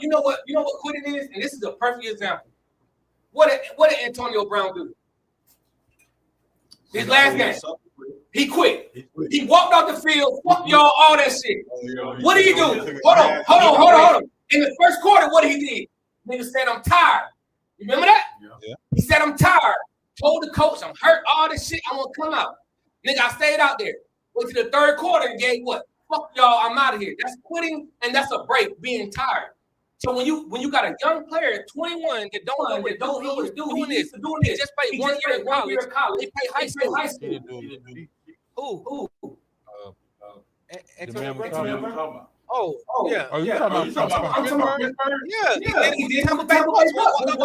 quitting is, and this is a perfect example. What did Antonio Brown do? His last game. He quit. He walked out the field. Fuck y'all, all that shit. What did he do? Hold on. In the first quarter, what did he do? Nigga said, I'm tired. You remember that? Yeah. He said, I'm tired. Told the coach, I'm hurt, all this shit. I'm going to come out. Nigga, I stayed out there. Went to the third quarter and gave what? Fuck y'all, I'm out of here. That's quitting, and that's a break, being tired. So when you got a young player at 21 that don't know what he's doing this, he just played 1 year in college. He played high school. Who? Antonio. Oh, yeah. Are you talking about Pittsburgh? Yeah. He did have a bad play. No, you're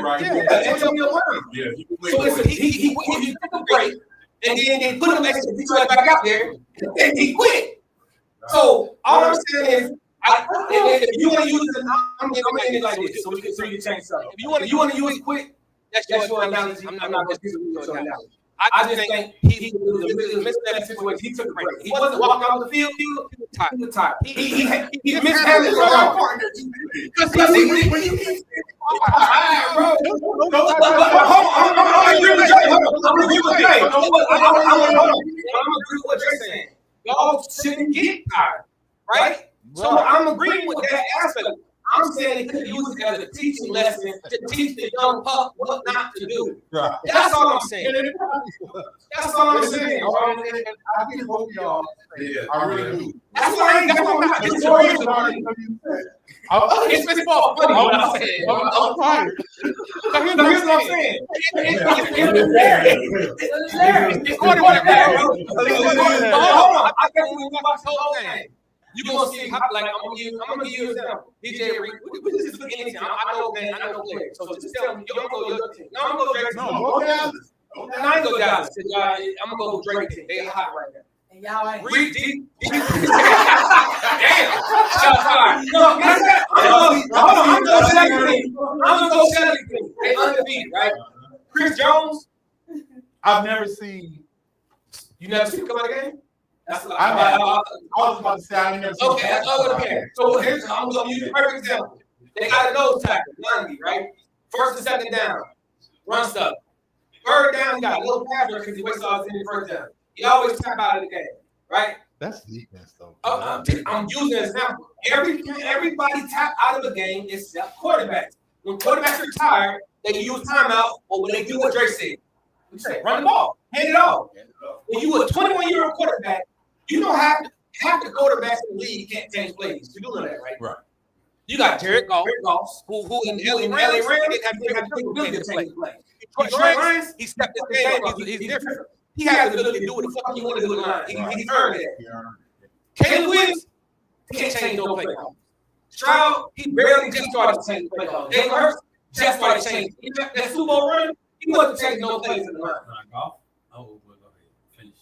right. Yeah, Antonio Brown. Yeah. So he took a break, and then they put him back out there, and he quit. So all I'm saying is, if you want to use it, I'm gonna end it like this, so we can change something. If you want to use it quick, that's your analogy. I'm not going to disagree with your analogy. I just think he was a mismanaged situation. He took a break. He wasn't walking off the field. He was tired. He mishandled the ball. Because he when you keep bro. I'm agree with Jay. I'm agree with what you're saying. Y'all shouldn't get tired, right? So I'm agreeing with that aspect. I'm saying they could use it as a teaching lesson to teach the young pup what not to do. Right. That's all I'm saying. That's all I'm saying. I get both of y'all. Yeah, I really do. That's why I ain't got my mouth. It's all funny what I'm saying. I'm tired. So here's what I'm saying. It's going to work, bro. Hold on. I think we watch the whole thing. You gonna see how, like I'm gonna give you an example. DJ Reed, we just look at any team. I know players. So just tell me, I'm gonna go your team. No, I'm gonna go Drake. No, go Dallas. No, I ain't go Dallas. I'm gonna go Drake team. They hot right now. And y'all ain't. Reed, damn. Shots fired. No, I'm gonna go Shelly team. They undefeated, right? Chris Jones. I've never seen. You never seen him come out of the game? That's I was about to say I never seen. Okay, that's all okay. So here's I'm gonna use a perfect example. They got a nose tackle, 90, right? First and second down, run stuff. Third down, he got a little pass because he wastes all his in the first down. He always tap out of the game, right? That's defense, though. I'm using an example. Everybody tap out of the game except quarterbacks. When quarterbacks are tired, they can use timeout, or when they do what Drake said, we say run the ball, hand it off. When you a 21-year-old quarterback, you don't have the quarterbacks in the league can't change plays. You do know that, right? Right. You got Jared Goff, who in the LA Rams didn't have the ability to change plays. Detroit Lions, he stepped his game up. He's different. He has the ability to do what the fuck he want to do in the line. He's earned that. Caleb Williams, he can't change no play calls. Stroud, he barely just started to change play calls. Jalen Hurts just started changing. That Super Bowl run, he wasn't changing no plays in the line.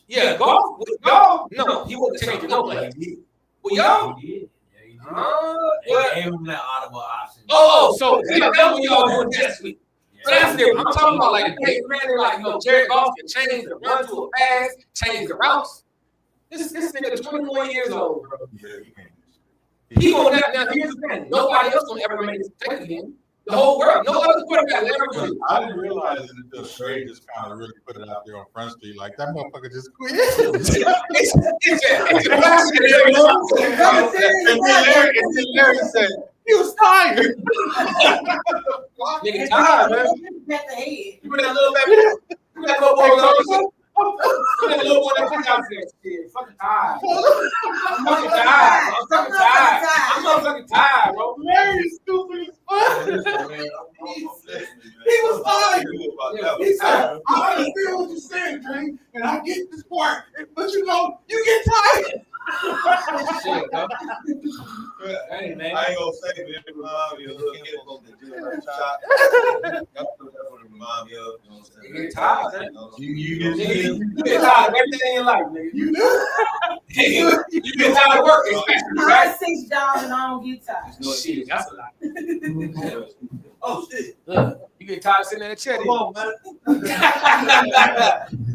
Yeah, golf. No, he wasn't changing no plays. Well, y'all. They gave him that audible option. Oh, so that's what y'all doing this week. So that's different. I'm talking about like a game man, like Jared Goff can change the run to a pass, change the routes. This nigga 21 years old, bro. He gonna now. Here's the thing: nobody else gonna ever make this mistake again. The whole world, no other quarterback will ever do it. I didn't realize it until Trey just kind of really put it out there on Front Street. Like, that motherfucker just quit. And then Larry said, he was tired. Nigga tired, man. You put that little baby. You got little boy on. You got a little boy that put out there. Shit, fucking tired. I'm fucking tired. I'm motherfucking tired, bro. Larry's stupid as fuck. He was tired. He said, I understand what you're saying, Drake, and I get this part, but you get tired. Hey, man. I ain't gonna say it, but remind me of a little kid from the gym shot. That's what remind me of. You know what I'm saying? You get tired, man. You get tired of everything in your life, nigga. You do. You get tired of work, especially, right? I 6 jobs and I don't get tired. No shit, that's a lot. Oh shit. You get tired of sitting in a chair. Come on, man.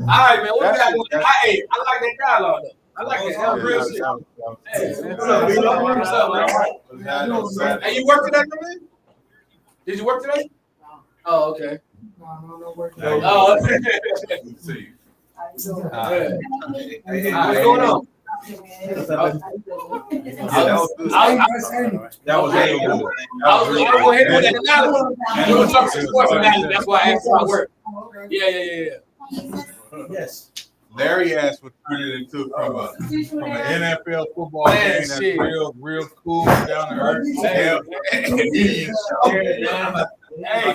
All right, man. What we got going? I like that dialogue though. I like that. That was real shit. What's up, man? Hey, you work today, man? Did you work today? No. Oh, okay. No work. Oh, okay. What's going on? That was I was going ahead with that analogy. You were talking sports analogy. That's why I asked about work. Yeah. Yes. Larry asked what turned it into from an NFL football game that's real cool, down to earth. Hey,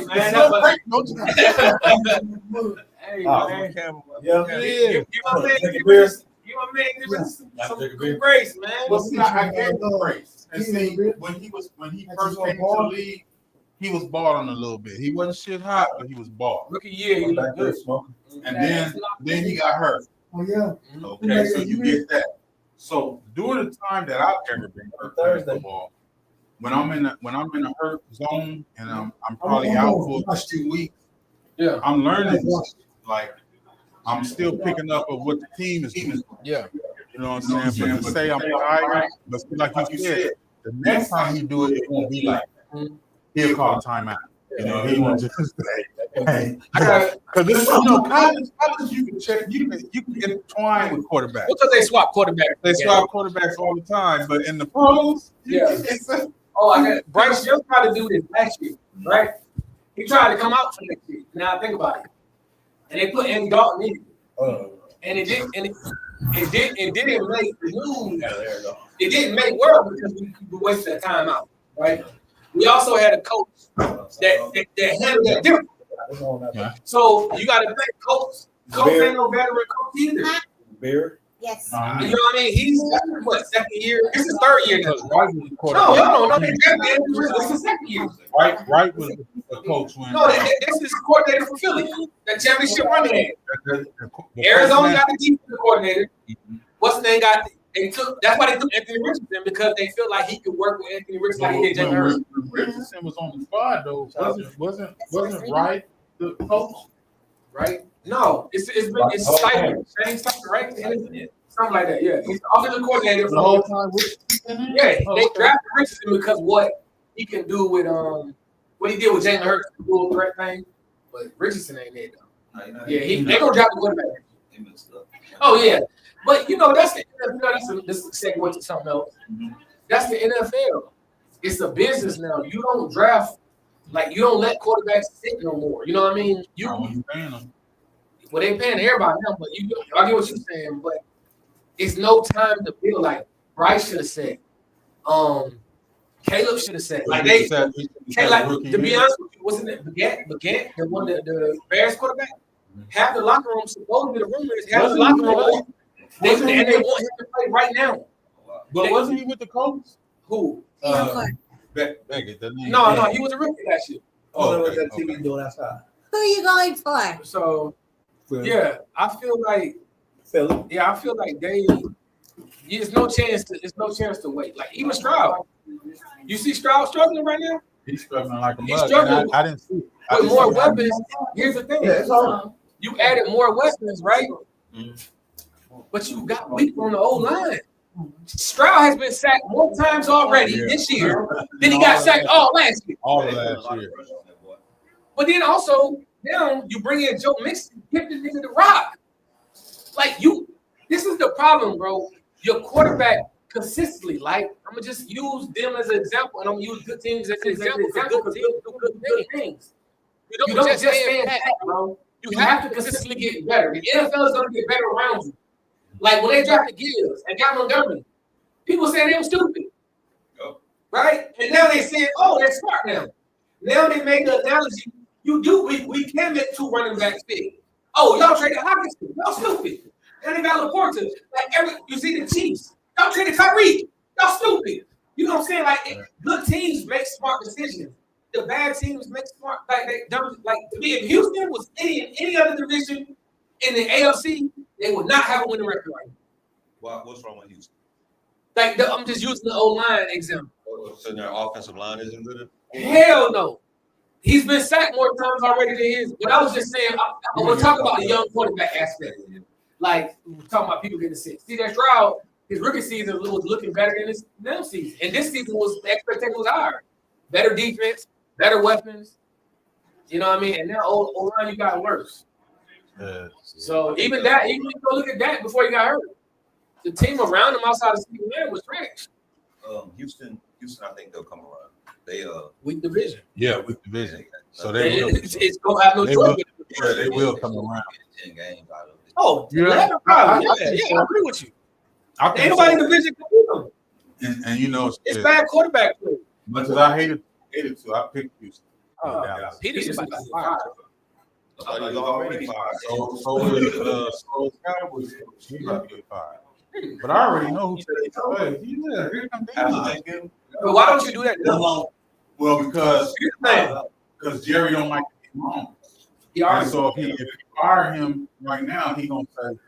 man, that's what. Hey, man. Give my man some grace, man. Well, I gave him grace. And see, when he first came to the league, he was balling a little bit. He wasn't shit hot, but he was balling. Rookie year, he looked good. And then he got hurt. Oh yeah. Okay, so you get that. So during the time that I've ever been hurt playing football, when I'm in a hurt zone and I'm probably out for 2 weeks, Yeah. I'm learning like I'm still picking up of what the team is doing. Yeah. You know what I'm saying? But to say I'm tired, but like you said, the next time he do it, it won't be like he'll call a timeout. You know, he won't just say, "Hey," because this, you know, college you can check, you can intertwine with quarterbacks. Because they swap quarterbacks. They swap quarterbacks all the time, but in the pros, Bryce Young tried to do this last year, right? He tried to come out for next year. Now think about it, and they put Andy Dalton in, and it didn't make the news. It didn't make word because we wasted that time out, right? We also had a coach that handled that different. So you got to think, coach ain't no veteran coach either. Bear. Yes. You know what I mean? He's what, second year? This is third year now. No. This is second year. Right was the coach when. No, this is coordinator for Philly. That championship running game. Arizona got the defensive coordinator. What's the name got? That's why they took Anthony Richardson, because they feel like he could work with Anthony Richardson like he did Jalen Hurts. Richardson was on the squad though. Wasn't right the coach? Right? No, it's Stipend. Same stuff, right? Something like that. Yeah, he's the offensive coordinator for The whole time. Yeah, they drafted Richardson because what he can do with what he did with Jalen Hurts, the dual threat thing. But Richardson ain't there though. Yeah, they gonna draft the quarterback. Oh yeah, but you know that's the NFL. This is a segue to something else. That's the NFL. It's a business now. You don't draft you don't let quarterbacks sit no more. You know what I mean? You paying them. Well, they paying everybody now, but I get what you're saying. But it's no time to build. Like Bryce should have said. Caleb should have said. Like they, to be honest with you, wasn't it Baguette, the one the Bears quarterback? Half the locker room, supposedly the rumor is half the locker room. They want him to play right now. But wasn't he with the coach? Who? Beckett. No, he was a rookie last year. TV doing outside. Who are you going for? So, yeah, I feel like Philly. Yeah, I feel like there's no chance to wait. Like even Stroud. You see Stroud struggling right now? He's struggling like a He's mug. struggling I didn't see it. with more weapons. Here's the thing. You added more weapons, right? But you got weak on the old line. Stroud has been sacked more times already this year than he got sacked all last year. All last year. But then also, now you bring in Joe Mixon, give the nigga the rock. This is the problem, bro. Your quarterback consistently, I'm gonna just use them as an example, and I'm gonna use good teams as an example. Good teams do good things. You don't just stand pat, bro. You have to consistently get better. The NFL is gonna get better around you. Like when they drafted Gibbs and got Montgomery, people said they were stupid, right? And now they said, "Oh, they're smart now." Now they make the analogy. We can make two running backs fit. Oh, y'all traded Hopkins. Y'all stupid. And they got Laporta. You see the Chiefs. Y'all traded Tyreek. Y'all stupid. You know what I'm saying? Good teams make smart decisions. The bad teams make smart. To me, if Houston was in any other division in the AFC, they would not have a winning record right now. What's wrong with Houston? I'm just using the O-line example. So their offensive line isn't good? Hell no. He's been sacked more times already than his. But I was just saying, I'm going to talk about the young quarterback aspect. We're talking about people getting sick. See, that Stroud, his rookie season was looking better than his now season. And this season the expectation was higher. Better defense, better weapons. You know what I mean? And now O-line, you got worse. So even you go look at that before he got hurt. The team around him outside of Steve Lamb was trash. Houston, I think they'll come around. They weak division. Yeah, weak division. So it's gonna have no choice. They will come around. 10 games out of it. Oh, yeah, I agree with you. Ain't nobody in the division can beat them. And you know it's bad quarterback play. Much as I hated to, I picked Houston. Peter's about to be fired. He's already fired. So is Cowboys. He's about to get fired. But I already know who takes the play. Yeah, here comes But why don't you do that? Well, because Jerry don't like to get wrong. So if you fire him right now, he gonna say,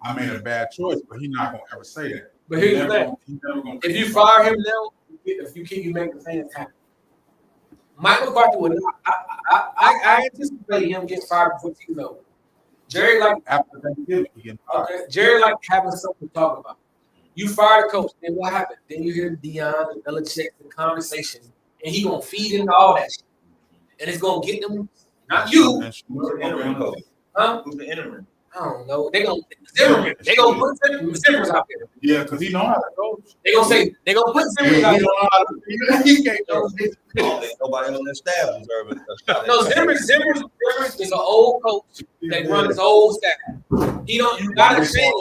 "I made a bad choice," but he's not gonna ever say that. But here's the thing: if you fire him now, if you keep you make the fans happy. Mike McCarthy would not. I anticipate him getting fired before the season over. Jerry like After Thanksgiving, he getting fired. okay. Jerry like having something to talk about. You fire the coach, then what happened? Then you hear Deion and Belichick the conversation, and he gonna feed into all that shit, and it's gonna get them. Not you, Who's the interim coach? huh? Who's the interim? I don't know. They gonna Zimmerman. They gonna put Zimmerman's out there. Yeah, because he know how to coach. They gonna say they gonna put He Zimmerman out know there. how to. He can't coach. I don't think nobody on that staff deserves it. No, Zimmerman is an old coach. They run his old staff. He don't. You gotta change.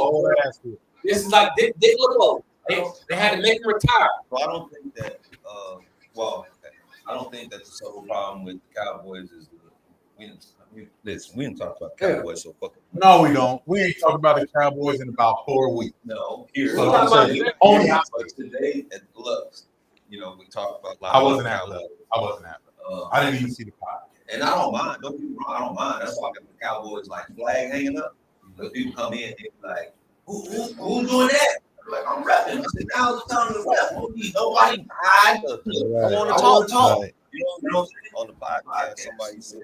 This is like Dick LeBeau. They had to make him retire. So I don't think that. I don't think that the sole problem with the Cowboys is we didn't talk about the Cowboys so fucking. No, we don't. We ain't talking about the Cowboys in about 4 weeks. No, here. So I'm saying, only but today at Lux, we talked about. I wasn't at Lux. I didn't even see the pod. And I don't mind. Don't get me wrong. I don't mind. That's why I got the Cowboys like flag hanging up. But people come in and be like, who's doing that? I'm like, I'm repping. I said, now's the time to rep. Nobody I want to talk. Right. You know, on the podcast, somebody said,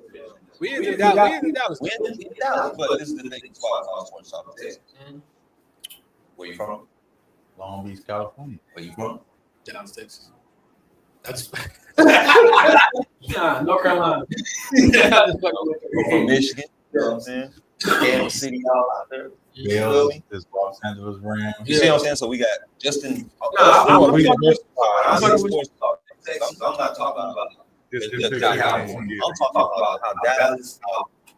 We in Dallas. but this is the thing. It's why I was to talk about. Where you from? Long Beach, California. Where you from? Dallas, Texas. That's North Carolina. I'm from Michigan. You know what I'm saying? Kansas City, all out there. Bills, this Los Angeles Rams. You see what I'm saying? So we got Justin. I'm I'm not talking about I'm talking about how Dallas,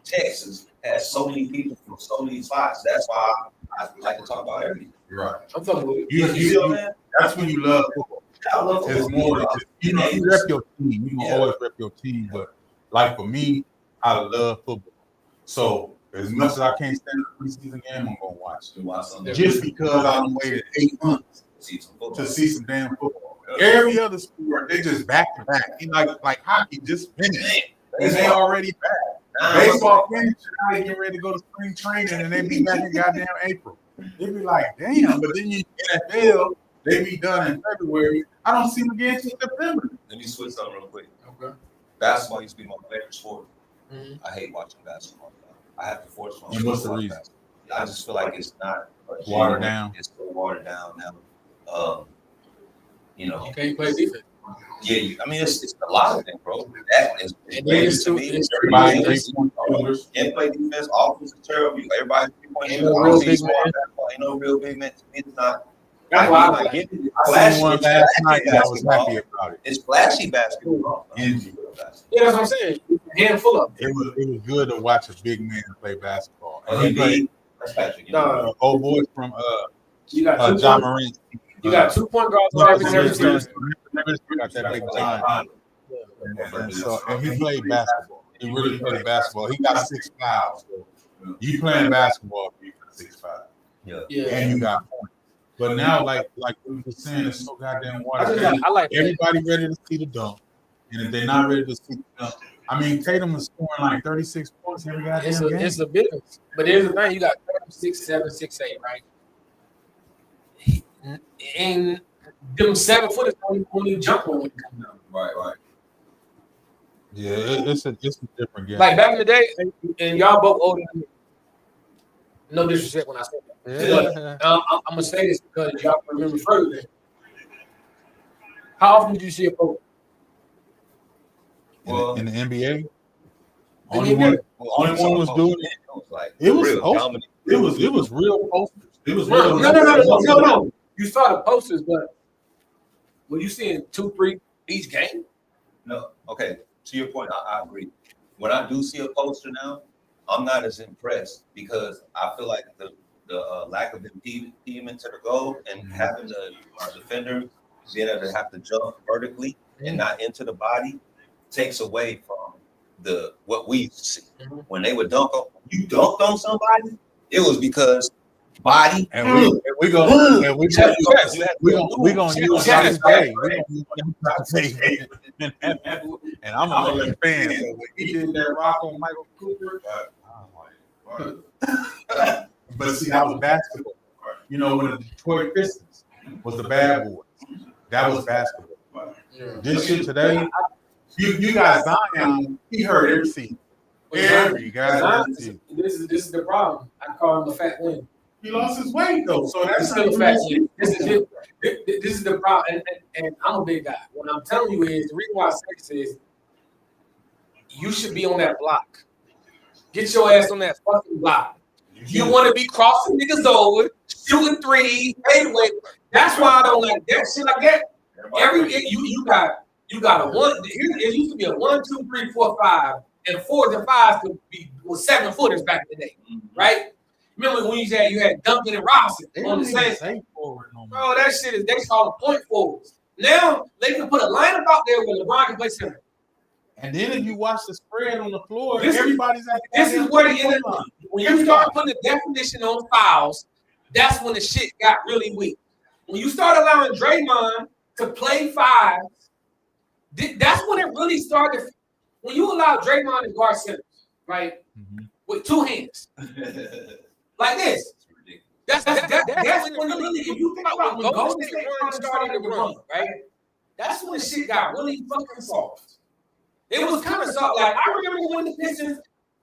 Texas has so many people from so many spots. That's why I like to talk about everything. Right. I'm talking about You, that's when you love football. I love It's football. more than just, you rep your team. You can always rep your team, but like for me, I love football. So as much as I can't stand the preseason game, I'm gonna watch it. Just because I waited 8 months to see some damn football. Every other sport, they just back to back. Like hockey just finished. And they already back. Baseball finished, now they get ready to go to spring training and they be back in goddamn April. They be like, damn, but then you NFL, they be done in February. I don't see them again until September. Let me switch something real quick. Okay. Basketball used to be my favorite sport. Mm-hmm. I hate watching basketball. I have to force myself. And what's the to watch reason? basketball. I just feel like it's not Watered down. It's so watered down now. You can't play defense. Yeah, I mean it's a lot of things, bro. That is It's to me. Everybody Everybody 3-point shooters. can't play defense. Offense is terrible. Everybody 3-point Ain't shooters. no real big man. Ain't no real big man. To me, it's not. That's why I get it. I seen one last night and I was happy about it. It's flashy basketball. Energy. Yeah, that's what I'm saying. Handful of them. It was good to watch a big man play basketball. Oh, And he played that's Patrick. old boy from You got John Morant. You got 2 point guards on every team. Got that big time. And he played basketball. He really played basketball. He got 6 fouls. So you playing basketball, you got 6'5". Yeah. And you got points. But now, like we were saying, it's so goddamn watered I down. like Everybody ready to see the dunk. And if they're not ready to see the dunk, I mean, Tatum is scoring like 36 points every goddamn game. It's a business. But here's the thing: you got 6'7", 6'8", right? And them 7 footers only jump when you come down. Right. Yeah, it's a different game. Like back in the day, and y'all both older than me. No disrespect when I say that. But, I'm gonna say this because y'all remember further. How often did you see a post? In the NBA, The only NBA. one was doing it. It was real posters. It was real. No. You saw the posters, but were you seeing 2, 3 each game? No. Okay. To your point, I agree. When I do see a poster now, I'm not as impressed because I feel like the lack of impediment to the goal and having the defender being able to have to jump vertically and not into the body takes away from what we used to see. When they would dunk on you, dunked on somebody, it was because body And we gonna use Dr. J. And I'm a little fan. So when he did that rock on Michael Cooper, I'm like, but see, that was basketball. When the Detroit Pistons, was the Bad Boys. That was basketball. This shit today, you got Zion. He hurt every season. Every guy. This is the problem. I call him a fat wing. He lost his weight though, so that's still a fat wing. This is the problem, and I'm a big guy. What I'm telling you is the reason why I say this is you should be on that block. Get your ass on that fucking block. You want to be crossing niggas over, shooting threes, fadeaway. That's why I don't like that shit like that. You got a one. It used to be a 1, 2, 3, 4, 5, and 4s and 5s was 7-footers back in the day, right? Remember when you had Duncan and Robinson on the same? Bro, that shit is they call the point forwards. Now they can put a lineup out there where LeBron can play center. And then if you watch the spread on the floor, This is where the end of when you start putting the definition on fouls, that's when the shit got really weak. When you start allowing Draymond to play fives, that's when it really started. When you allow Draymond to guard centers, right, with 2 hands, like this. That's when it really. If you think about when Golden State started to run, right, that's when shit got really fucking soft. It was kind of soft. Like I remember when the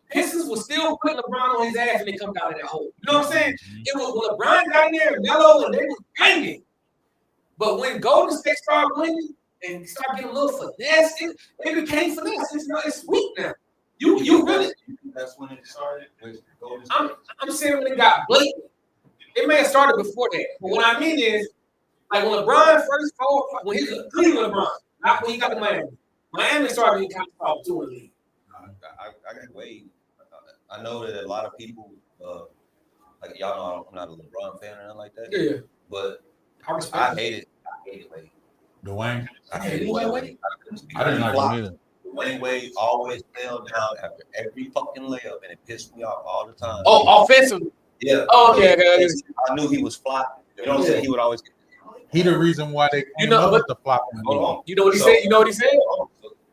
Pistons was still putting LeBron on his ass and they come out of that hole. You know what I'm saying? It was when LeBron got in there, Melo, and they was banging. But when Golden State started winning and started getting a little finesse, it became finesse. It's weak now. You really. That's when it started. I'm saying when it got blatant. It may have started before that. But what I mean is, like when LeBron first when he was Cleveland LeBron, not when he got to Miami. Miami started being kind of soft too in the league. I got Wade. I know that a lot of people, like y'all know, I'm not a LeBron fan or nothing like that. Yeah. But I hated Wade. Dwayne. I hated Wade. I didn't like him either. Dwayne Wade always fell down after every fucking layup, and it pissed me off all the time. Oh, offensively. Yeah. Oh, yeah. I knew he was flopping. You know what I'm saying? He would always get. He the reason why they came up with the flopping. Hold on. You know what he said? You know what he said? Hold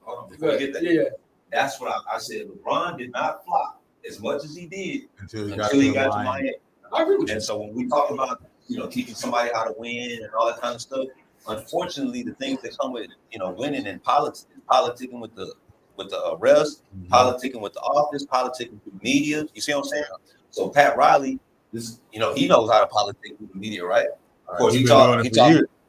on. Before we get that. Yeah. That's what I said. LeBron did not flop as much as he did Until he got to Miami. I agree with you. And so when we talk about, teaching somebody how to win and all that kind of stuff, unfortunately, the things that come with, winning in politics, politicking with the arrest, politicking with the office, politicking with media. You see what I'm saying? So Pat Riley, he knows how to politic with the media, right? Of course, he taught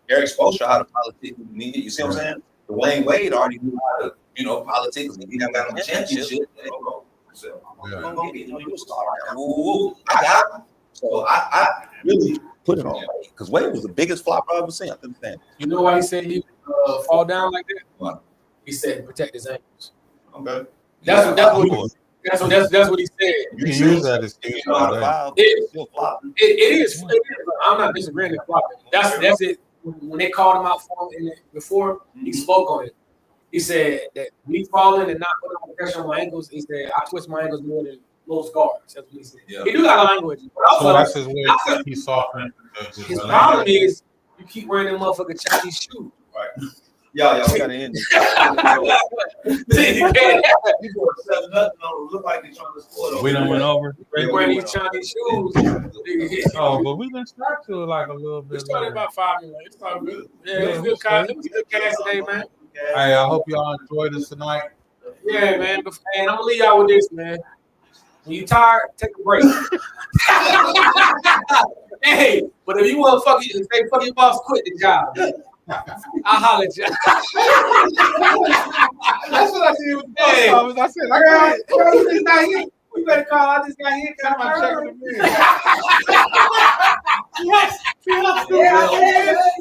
Eric Spoelstra how to politic with the media. You see what I'm saying? Dwayne Wade already knew how to, politic. He done got him a championship. I got him. So I really put it on Wade because Wade was the biggest flop I ever seen. I couldn't stand. You know why he said he fall down like that? What? He said protect his ankles. Okay. That's what he said. You can use that as it is. I'm not disagreeing with flopping. That's it. When they called him out for it before, he spoke on it. He said that me falling and not putting on pressure on my ankles, he said I twist my ankles more than most guards. That's what he said. Yeah. He do got language. But also, so that's his way. He's softening. His problem is you keep wearing them motherfucking Chinese shoes. Right. Y'all gotta end it. Look like they're trying to score. We done went over. They wearing these Chinese shoes. Oh, but we done start to like a little bit. We started about 5 minutes. It started good. Yeah, it was good. It was good cast today, man. Hey, I hope y'all enjoyed this tonight. Yeah, man. And I'm gonna leave y'all with this, man. When you tired, take a break. Hey, but if you want to fuck your boss, quit the job. I'll holler at you. That's what I did with the post office. I said, girl, this guy here. We better call out this guy here. I'm checking him in.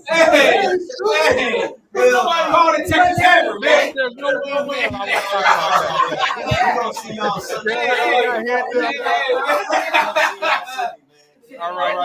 Hey. Somebody call the Texas camera, man. There's no way. All right.